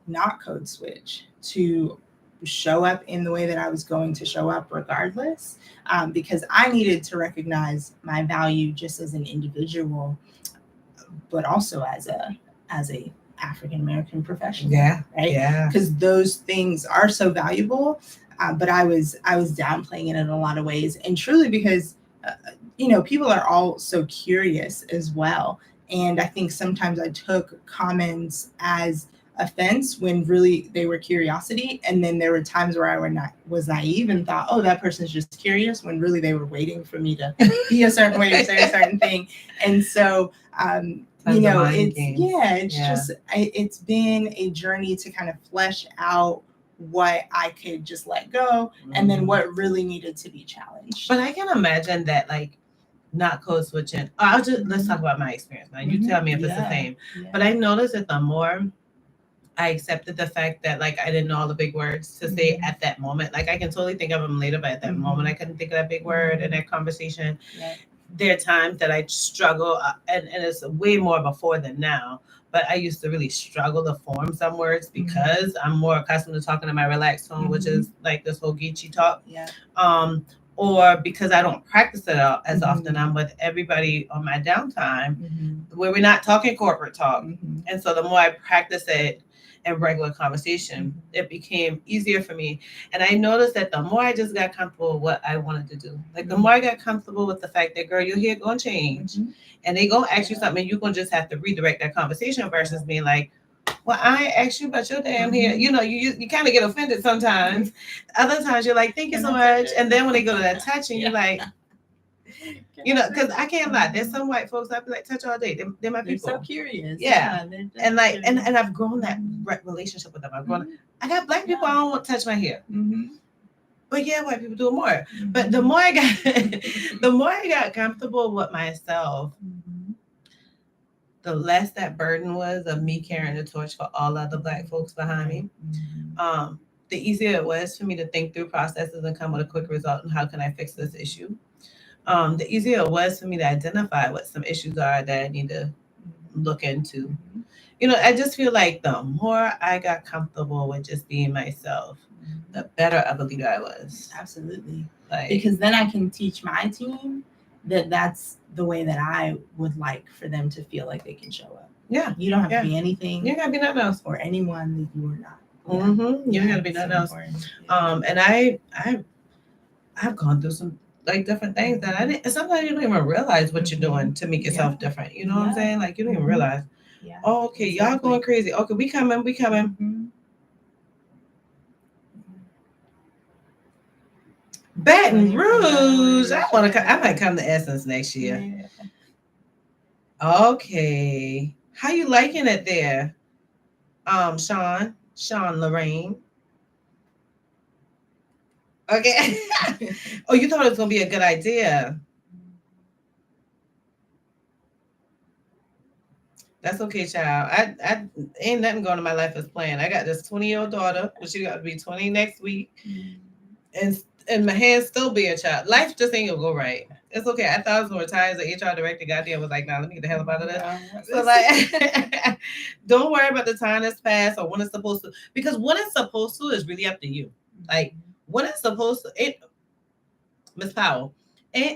not code switch, to show up in the way that I was going to show up regardless, because I needed to recognize my value just as an individual, but also as a African American professional. Right. Because those things are so valuable, but I was downplaying it in a lot of ways, and truly because people are all so curious as well, and I think sometimes I took comments as offense when really they were curiosity, and then there were times where I was naive and thought, oh, that person's just curious, when really they were waiting for me to be a certain way or say a certain thing. And so it's been a journey to kind of flesh out what I could just let go, and then what really needed to be challenged. But I can imagine that, like, not code switching. Let's talk about my experience now. You tell me if it's the same. But I noticed that the more I accepted the fact that, like, I didn't know all the big words to say at that moment. Like, I can totally think of them later, but at that moment, I couldn't think of that big word in that conversation. There are times that I struggle, and it's way more before than now, but I used to really struggle to form some words because I'm more accustomed to talking in my relaxed tone, which is like this whole Geechee talk. Or because I don't practice it as often. I'm with everybody on my downtime where we're not talking corporate talk. And so the more I practice it in regular conversation, it became easier for me. And I noticed that the more I just got comfortable with what I wanted to do, like the more I got comfortable with the fact that, girl, your hair gonna change, and they gonna ask you something, and you're gonna just have to redirect that conversation versus being like, well, I ain't asked you about your damn hair. You kind of get offended sometimes. Other times you're like, thank you so much. And then when they go to that touching, you're like, because I can't lie. There's some white folks I'd be like, touch all day. They're my people. They're so curious. And like, and I've grown that relationship with them. I got black people I don't want to touch my hair. But yeah, white people do it more. But the more I got comfortable with myself, the less that burden was of me carrying the torch for all other black folks behind me. The easier it was for me to think through processes and come with a quick result and how can I fix this issue. The easier it was for me to identify what some issues are that I need to look into. I just feel like the more I got comfortable with just being myself, the better of a leader I was. Absolutely. Because then I can teach my team that that's the way that I would like for them to feel like they can show up. You don't have to be anything. You gotta be nothing else. Or anyone that you are not. You gotta be nothing else. And I've gone through some like different things that I didn't. Sometimes you don't even realize what you're doing to make yourself different. You know what I'm saying? Like you don't even realize. Oh, okay, y'all going crazy. Okay, we coming. Baton Rouge. I might come to Essence next year. Okay. How you liking it there? Sean Lorraine. Okay. Oh, you thought it was gonna be a good idea. That's okay, child. I ain't nothing going in my life as planned. I got this 20-year-old daughter, but she got to be 20 next week. And my hands still be a child. Life just ain't gonna go right. It's okay. I thought I was gonna retire as an HR director. Goddamn, was like, nah, let me get the hell up out of this. So like, don't worry about the time that's passed or when it's supposed to. Because when it's supposed to is really up to you. Like when it's supposed to, Miss Powell,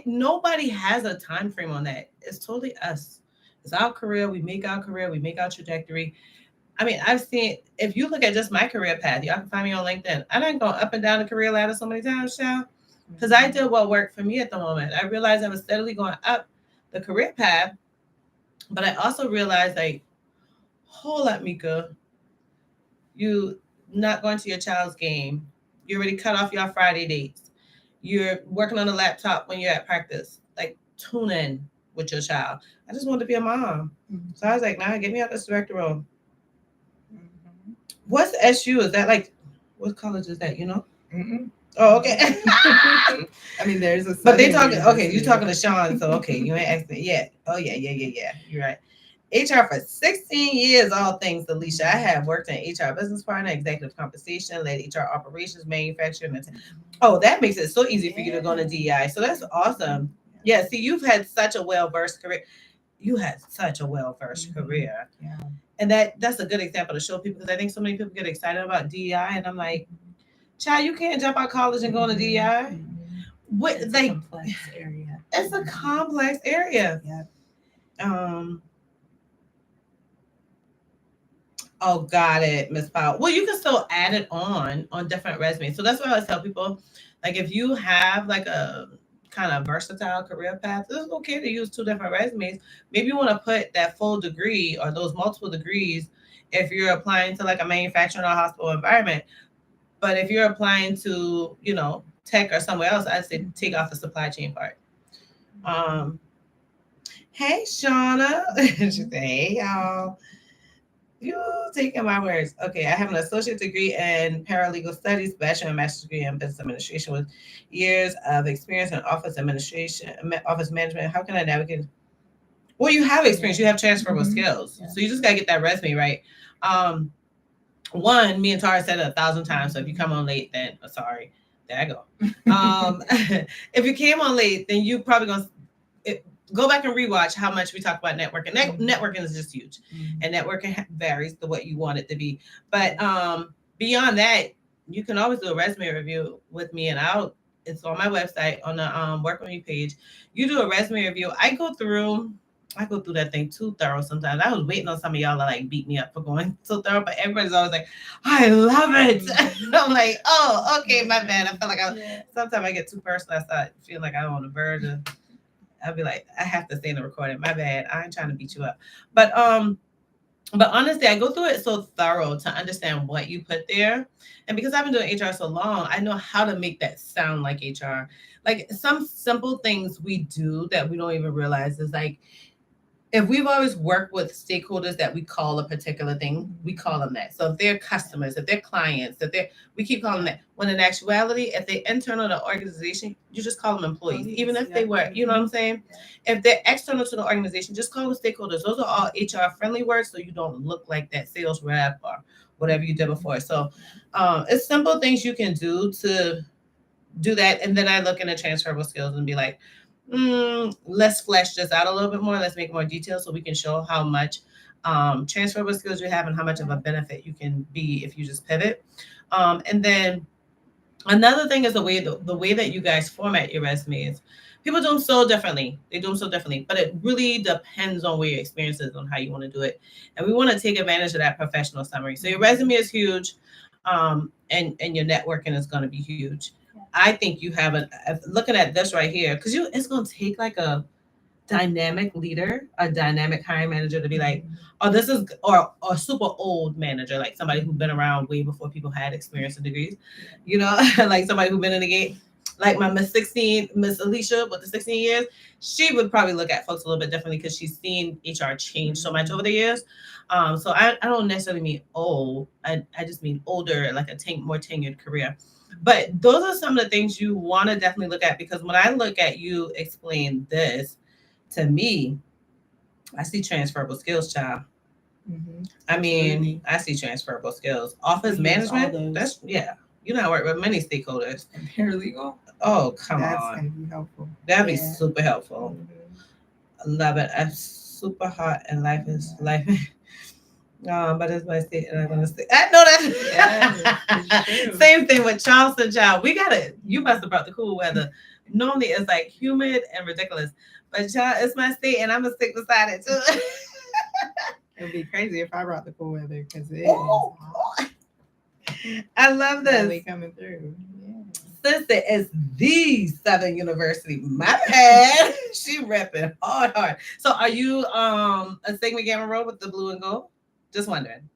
nobody has a time frame on that. It's totally us. It's our career. We make our career. We make our trajectory. I mean, I've seen, if you look at just my career path, y'all can find me on LinkedIn. I done gone up and down the career ladder so many times, child, because I did what worked for me at the moment. I realized I was steadily going up the career path, but I also realized, like, hold up, Mika. You not going to your child's game. You already cut off your Friday dates. You're working on the laptop when you're at practice. Like, tune in with your child. I just wanted to be a mom. Mhm. So I was like, nah, get me out this director role. Mhm. What's SU? Is that like, what college is that, you know? Mhm. Oh, okay. I mean, there's a. But they Southern talking, okay, you university. talking to Sean, so okay, you ain't asking yet. Oh, yeah, you're right. HR for 16 years, all things Alicia. I have worked in HR business partner, executive compensation, led HR operations, manufacturing. Oh, that makes it so easy for you to go into DEI. So that's awesome. Yeah, see, you've had such a well-versed career. You had such a well-versed career. Yeah. And that's a good example to show people, because I think so many people get excited about DEI, and I'm like, child, you can't jump out of college and go into DEI. What, It's like, a complex area. it's a complex area. Yeah. Oh, got it, Miss Powell. Well, you can still add it on different resumes. So that's why I always tell people, like, if you have like a kind of versatile career path, it's okay to use 2 different resumes. Maybe you want to put that full degree or those multiple degrees if you're applying to like a manufacturing or hospital environment. But if you're applying to, you know, tech or somewhere else, I'd say take off the supply chain part. Hey, Shauna. She said, hey, y'all. You taking my words. Okay, I have an associate degree in paralegal studies, bachelor and master's degree in business administration with years of experience in office administration, office management. How can I navigate? Well, you have experience. You have transferable skills. Yeah. So you just got to get that resume right. One, me and Tara said it 1,000 times. So if you come on late, then sorry. There I go. If you came on late, then you probably going to go back and rewatch how much we talk about networking. Networking is just huge, and networking varies to what you want it to be. But beyond that, you can always do a resume review with me, and it's on my website on the work on you page. You do a resume review. I go through that thing too thorough sometimes. I was waiting on some of y'all to like beat me up for going so thorough, but everybody's always like, I love it. I'm like, oh, okay, my bad. I feel like sometimes I get too personal. I start feeling like I'm on the verge of. I'll be like, I have to stay in the recording. My bad. I ain't trying to beat you up. But honestly, I go through it so thorough to understand what you put there. And because I've been doing HR so long, I know how to make that sound like HR. Like some simple things we do that we don't even realize is like, if we've always worked with stakeholders that we call a particular thing, we call them that. So if they're customers, if they're clients, we keep calling them that. When in actuality, if they're internal to the organization, you just call them employees, even if they were, you know what I'm saying? If they're external to the organization, just call them stakeholders. Those are all HR friendly words, so you don't look like that sales rep or whatever you did before. So it's simple things you can do to do that. And then I look into transferable skills and be like, let's flesh this out a little bit more. Let's make more details so we can show how much transferable skills you have and how much of a benefit you can be if you just pivot. And then another thing is the way that you guys format your resumes. People do them so differently. They do them so differently, but it really depends on where your experience is on how you want to do it. And we want to take advantage of that professional summary. So your resume is huge, and your networking is going to be huge. I think you have looking at this right here, because it's going to take like a dynamic leader, a dynamic hiring manager to be like, oh, this is, or a super old manager, like somebody who's been around way before people had experience and degrees, you know, like somebody who's been in the game. Like my Miss Alicia with the 16 years, she would probably look at folks a little bit differently because she's seen HR change so much over the years. So I don't necessarily mean old. I just mean older, like a more tenured career. But those are some of the things you want to definitely look at, because when I look at you explain this to me, I see transferable skills, child. I mean, I see transferable skills. Office management, that's, you know, I work with many stakeholders. And paralegal. Oh, come That's on. That's going to be helpful. That'd be super helpful. I love it. I'm super hot and life is life. But it's my state, and I'm gonna say, I know that. Same thing with Charleston, child. You must have brought the cool weather. Normally it's like humid and ridiculous, but child, it's my state, and I'm gonna stick beside it too. It would be crazy if I brought the cool weather, because it is. I love this. Really coming through. Sister is the Southern University. My bad. She repping hard. So are you a Sigma Gamma Rho with the blue and gold? Just wondering.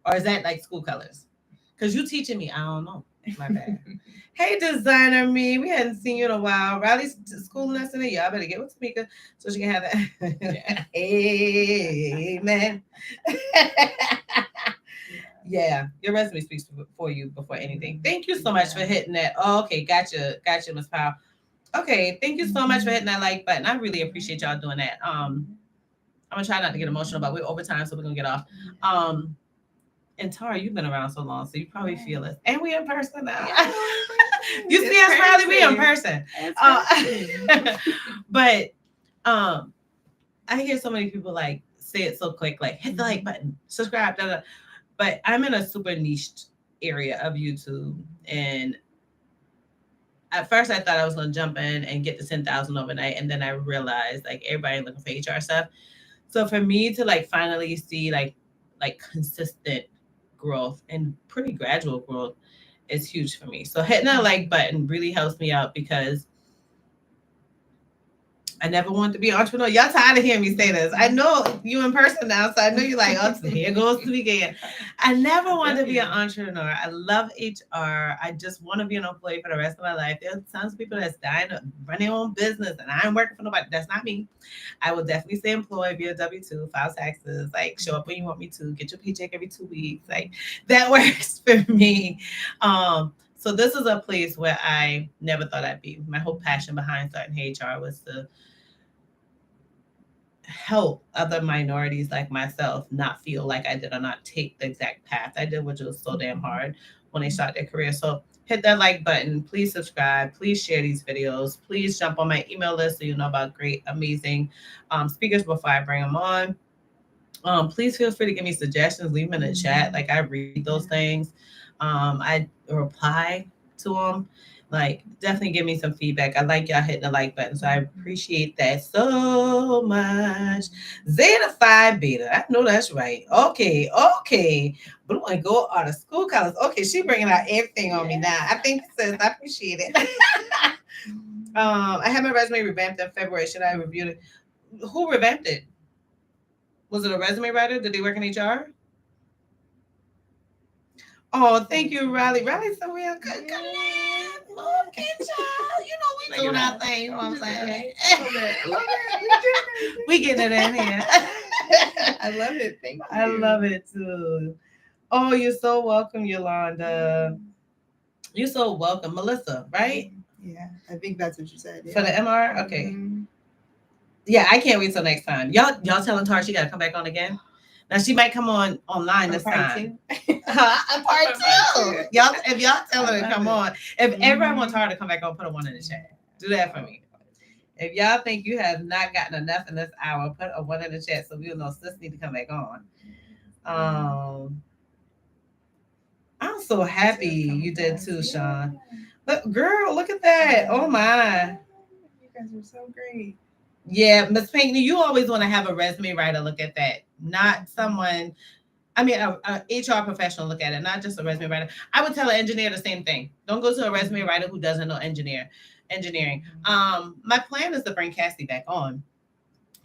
Or is that like school colors? Because you teaching me, I don't know. My bad. Hey, designer me. We hadn't seen you in a while. Riley's schooling us in a year. I better get with Tamika so she can have that. Amen. Yeah, your resume speaks for you before anything. Thank you so much for hitting that. Oh, okay, gotcha, Miss Powell. Okay, thank you so much for hitting that like button. I really appreciate y'all doing that. I'm gonna try not to get emotional, but we're over time, so we're gonna get off. And Tarah, you've been around so long, so you probably feel it. And we in person now. You see us, Riley, we in person. But I hear so many people like say it so quick, like hit the like button, subscribe, blah, blah. But I'm in a super niched area of YouTube, and at first I thought I was gonna jump in and get to 10,000 overnight, and then I realized like everybody looking for HR stuff. So for me to like finally see like consistent growth and pretty gradual growth is huge for me. So hitting that like button really helps me out because I never wanted to be an entrepreneur. Y'all tired of hearing me say this. I know you in person now, so I know you're like, oh, here goes to begin. I never wanted to be an entrepreneur. I love HR. I just want to be an employee for the rest of my life. There's tons of people that's dying to run their own business, and I ain't working for nobody. That's not me. I will definitely stay employed, be a W-2, file taxes, like show up when you want me to, get your paycheck every 2 weeks. Like that works for me. So this is a place where I never thought I'd be. My whole passion behind starting HR was to help other minorities like myself not feel like I did or not take the exact path I did, which was so damn hard when they start their career. So hit that like button. Please subscribe. Please share these videos. Please jump on my email list so you know about great, amazing speakers before I bring them on. Please feel free to give me suggestions. Leave them in the chat. Like I read those things. I reply to them. Like, definitely give me some feedback. I like y'all hitting the like button, so I appreciate that so much. Zeta Phi Beta, I know that's right. Okay. Blue and gold are the school colors. Okay, she bringing out everything on me now. I think sis, I appreciate it. I had my resume revamped in February. Should I review it? Who revamped it? Was it a resume writer? Did they work in HR? Oh, thank you, Riley. Riley's so real good. Okay, child. You know we doing our thing. You know what I'm saying? We getting it in here. I love it. Thank you. I love it too. Oh, you're so welcome, Yolanda. You're so welcome, Melissa. Right? Yeah, I think that's what you said. Yeah. For the MR. Okay. Yeah, I can't wait till next time. Y'all telling Tarah she got to come back on again. Now she might come on online this time. Part two. Y'all, if y'all tell her to come on, if everyone wants her to come back on, put a 1 in the chat. Do that for me. If y'all think you have not gotten enough in this hour, put a 1 in the chat so we'll know sis need to come back on. I'm so happy you did too, Sean. Look, girl, look at that. Oh my. You guys are so great. Yeah, Miss Pinckney, you always want to have a resume writer look at that, not someone. I mean, a HR professional look at it, not just a resume writer. I would tell an engineer the same thing. Don't go to a resume writer who doesn't know engineering. My plan is to bring Cassie back on.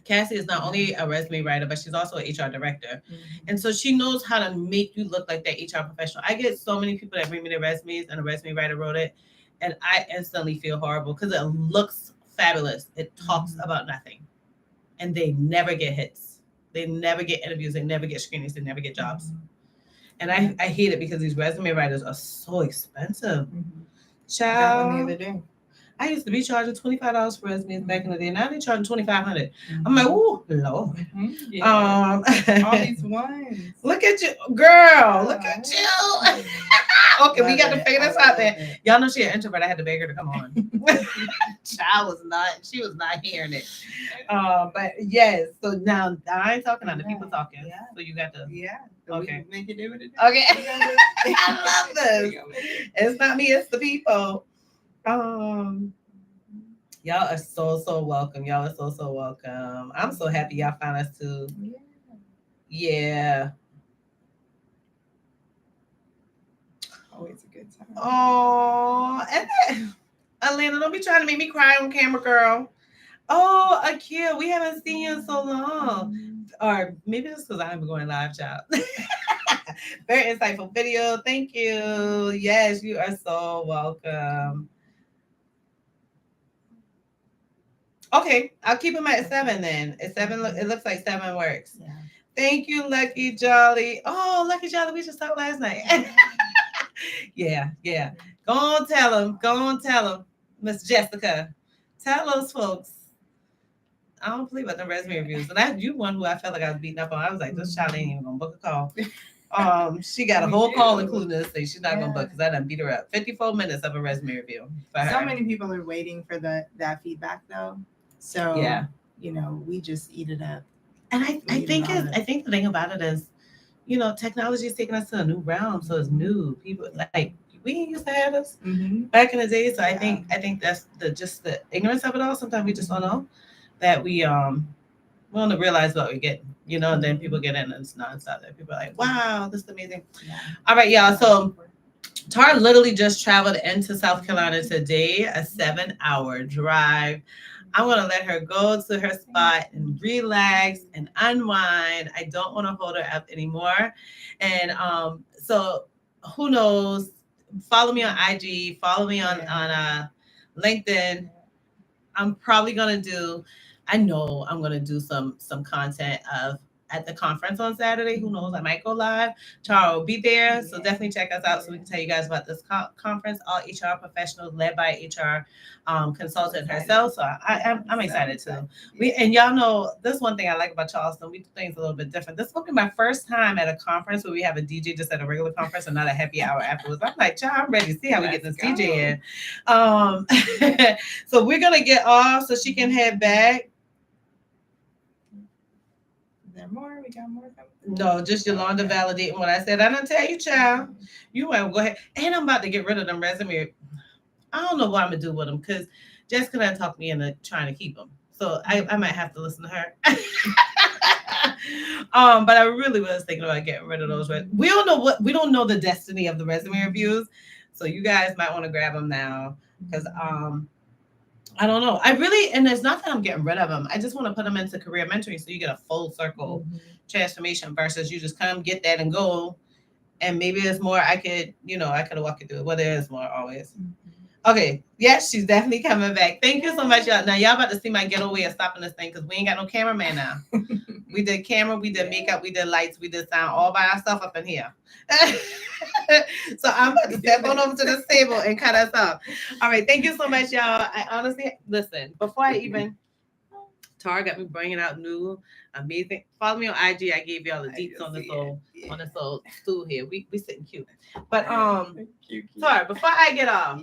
Cassie is not only a resume writer, but she's also an HR director. And so she knows how to make you look like that HR professional. I get so many people that bring me their resumes and a resume writer wrote it, and I instantly feel horrible because it looks fabulous. It talks about nothing. And they never get hits. They never get interviews. They never get screenings. They never get jobs. And I hate it because these resume writers are so expensive. Child. I got one the other day. I used to be charging $25 for resumes back in the day. Now they're charging $2,500. I'm like, ooh, Lord. Yeah. All these ones. Look at you, girl. Look at you. Okay, we got to figure this out there. Y'all know she an introvert. I had to beg her to come on. She was not hearing it. But yes, so now I ain't talking, now the people talking. Yeah. So you got to. Yeah. Okay. Make it do what it do. Okay. I love this. It's not me, it's the people. Y'all are so welcome. Y'all are so welcome. I'm so happy y'all found us too. Yeah. Always a good time. Oh, and then, Alana, don't be trying to make me cry on camera, girl. Oh, Akil, we haven't seen you in so long. or maybe it's because I'm going live, child. Very insightful video. Thank you. Yes, you are so welcome. Okay, I'll keep them at 7 then. At 7, it looks like 7 works. Yeah. Thank you, Lucky Jolly. Oh, Lucky Jolly, we just talked last night. Yeah. Go on, tell them. Miss Jessica, tell those folks. I don't believe about the resume reviews. And you one who I felt like I was beating up on. I was like, this child ain't even gonna book a call. She got a whole call including this thing. She's not gonna book because I done beat her up. 54 minutes of a resume review for her. So many people are waiting for that feedback though. So yeah, we just eat it up. And I think the thing about it is, technology is taking us to a new realm. So it's new. People like we ain't used to have this back in the day. So I think that's the ignorance of it all. Sometimes we just don't know that we don't realize what we're getting, and then people get in and it's nonstop. That people are like, wow, this is amazing. Yeah. All right, y'all. So Tarah literally just traveled into South Carolina today, a 7-hour drive. I'm going to let her go to her spot and relax and unwind. I don't want to hold her up anymore. And so who knows? Follow me on IG. Follow me on LinkedIn. I'm probably going to do some content at the conference on Saturday. Who knows? I might go live. Tarah will be there. So definitely check us out so we can tell you guys about this conference. All HR professionals led by HR consultant herself. So I'm excited too. And y'all know this one thing I like about Charleston. We do things a little bit different. This will be my first time at a conference where we have a DJ just at a regular conference and not a happy hour afterwards. I'm like, child, I'm ready to see how we get this DJ in. So we're going to get off so she can head back. More? We got more coming? No, just Yolanda validating what I said. I didn't tell you, child. You want to go ahead. And I'm about to get rid of them resume. I don't know what I'm going to do with them because Jessica done talked me into trying to keep them. So I might have to listen to her. But I really was thinking about getting rid of those. We don't know the destiny of the resume reviews. So you guys might want to grab them now because I don't know. And it's not that I'm getting rid of them. I just want to put them into career mentoring so you get a full circle transformation versus you just come get that and go. And maybe there's more I could walk you through it. Well, there is more always. Okay. Yes, she's definitely coming back. Thank you so much, y'all. Now, y'all about to see my getaway of stopping this thing because we ain't got no cameraman now. We did camera, we did makeup, we did lights, we did sound all by ourselves up in here. So I'm about to step on over to this table and cut us off. All right. Thank you so much, y'all. I honestly, listen, before I even, Tarah got me bringing out new, amazing. Follow me on IG. I gave y'all the deets on this little stool here. We sitting cute. But cute. Tarah, before I get off,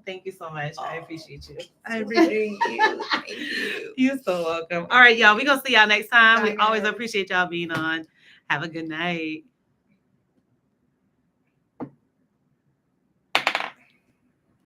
thank you so much. I appreciate you. I appreciate you. Thank you. You're so welcome. All right, y'all. We're going to see y'all next time. We always appreciate y'all being on. Have a good night.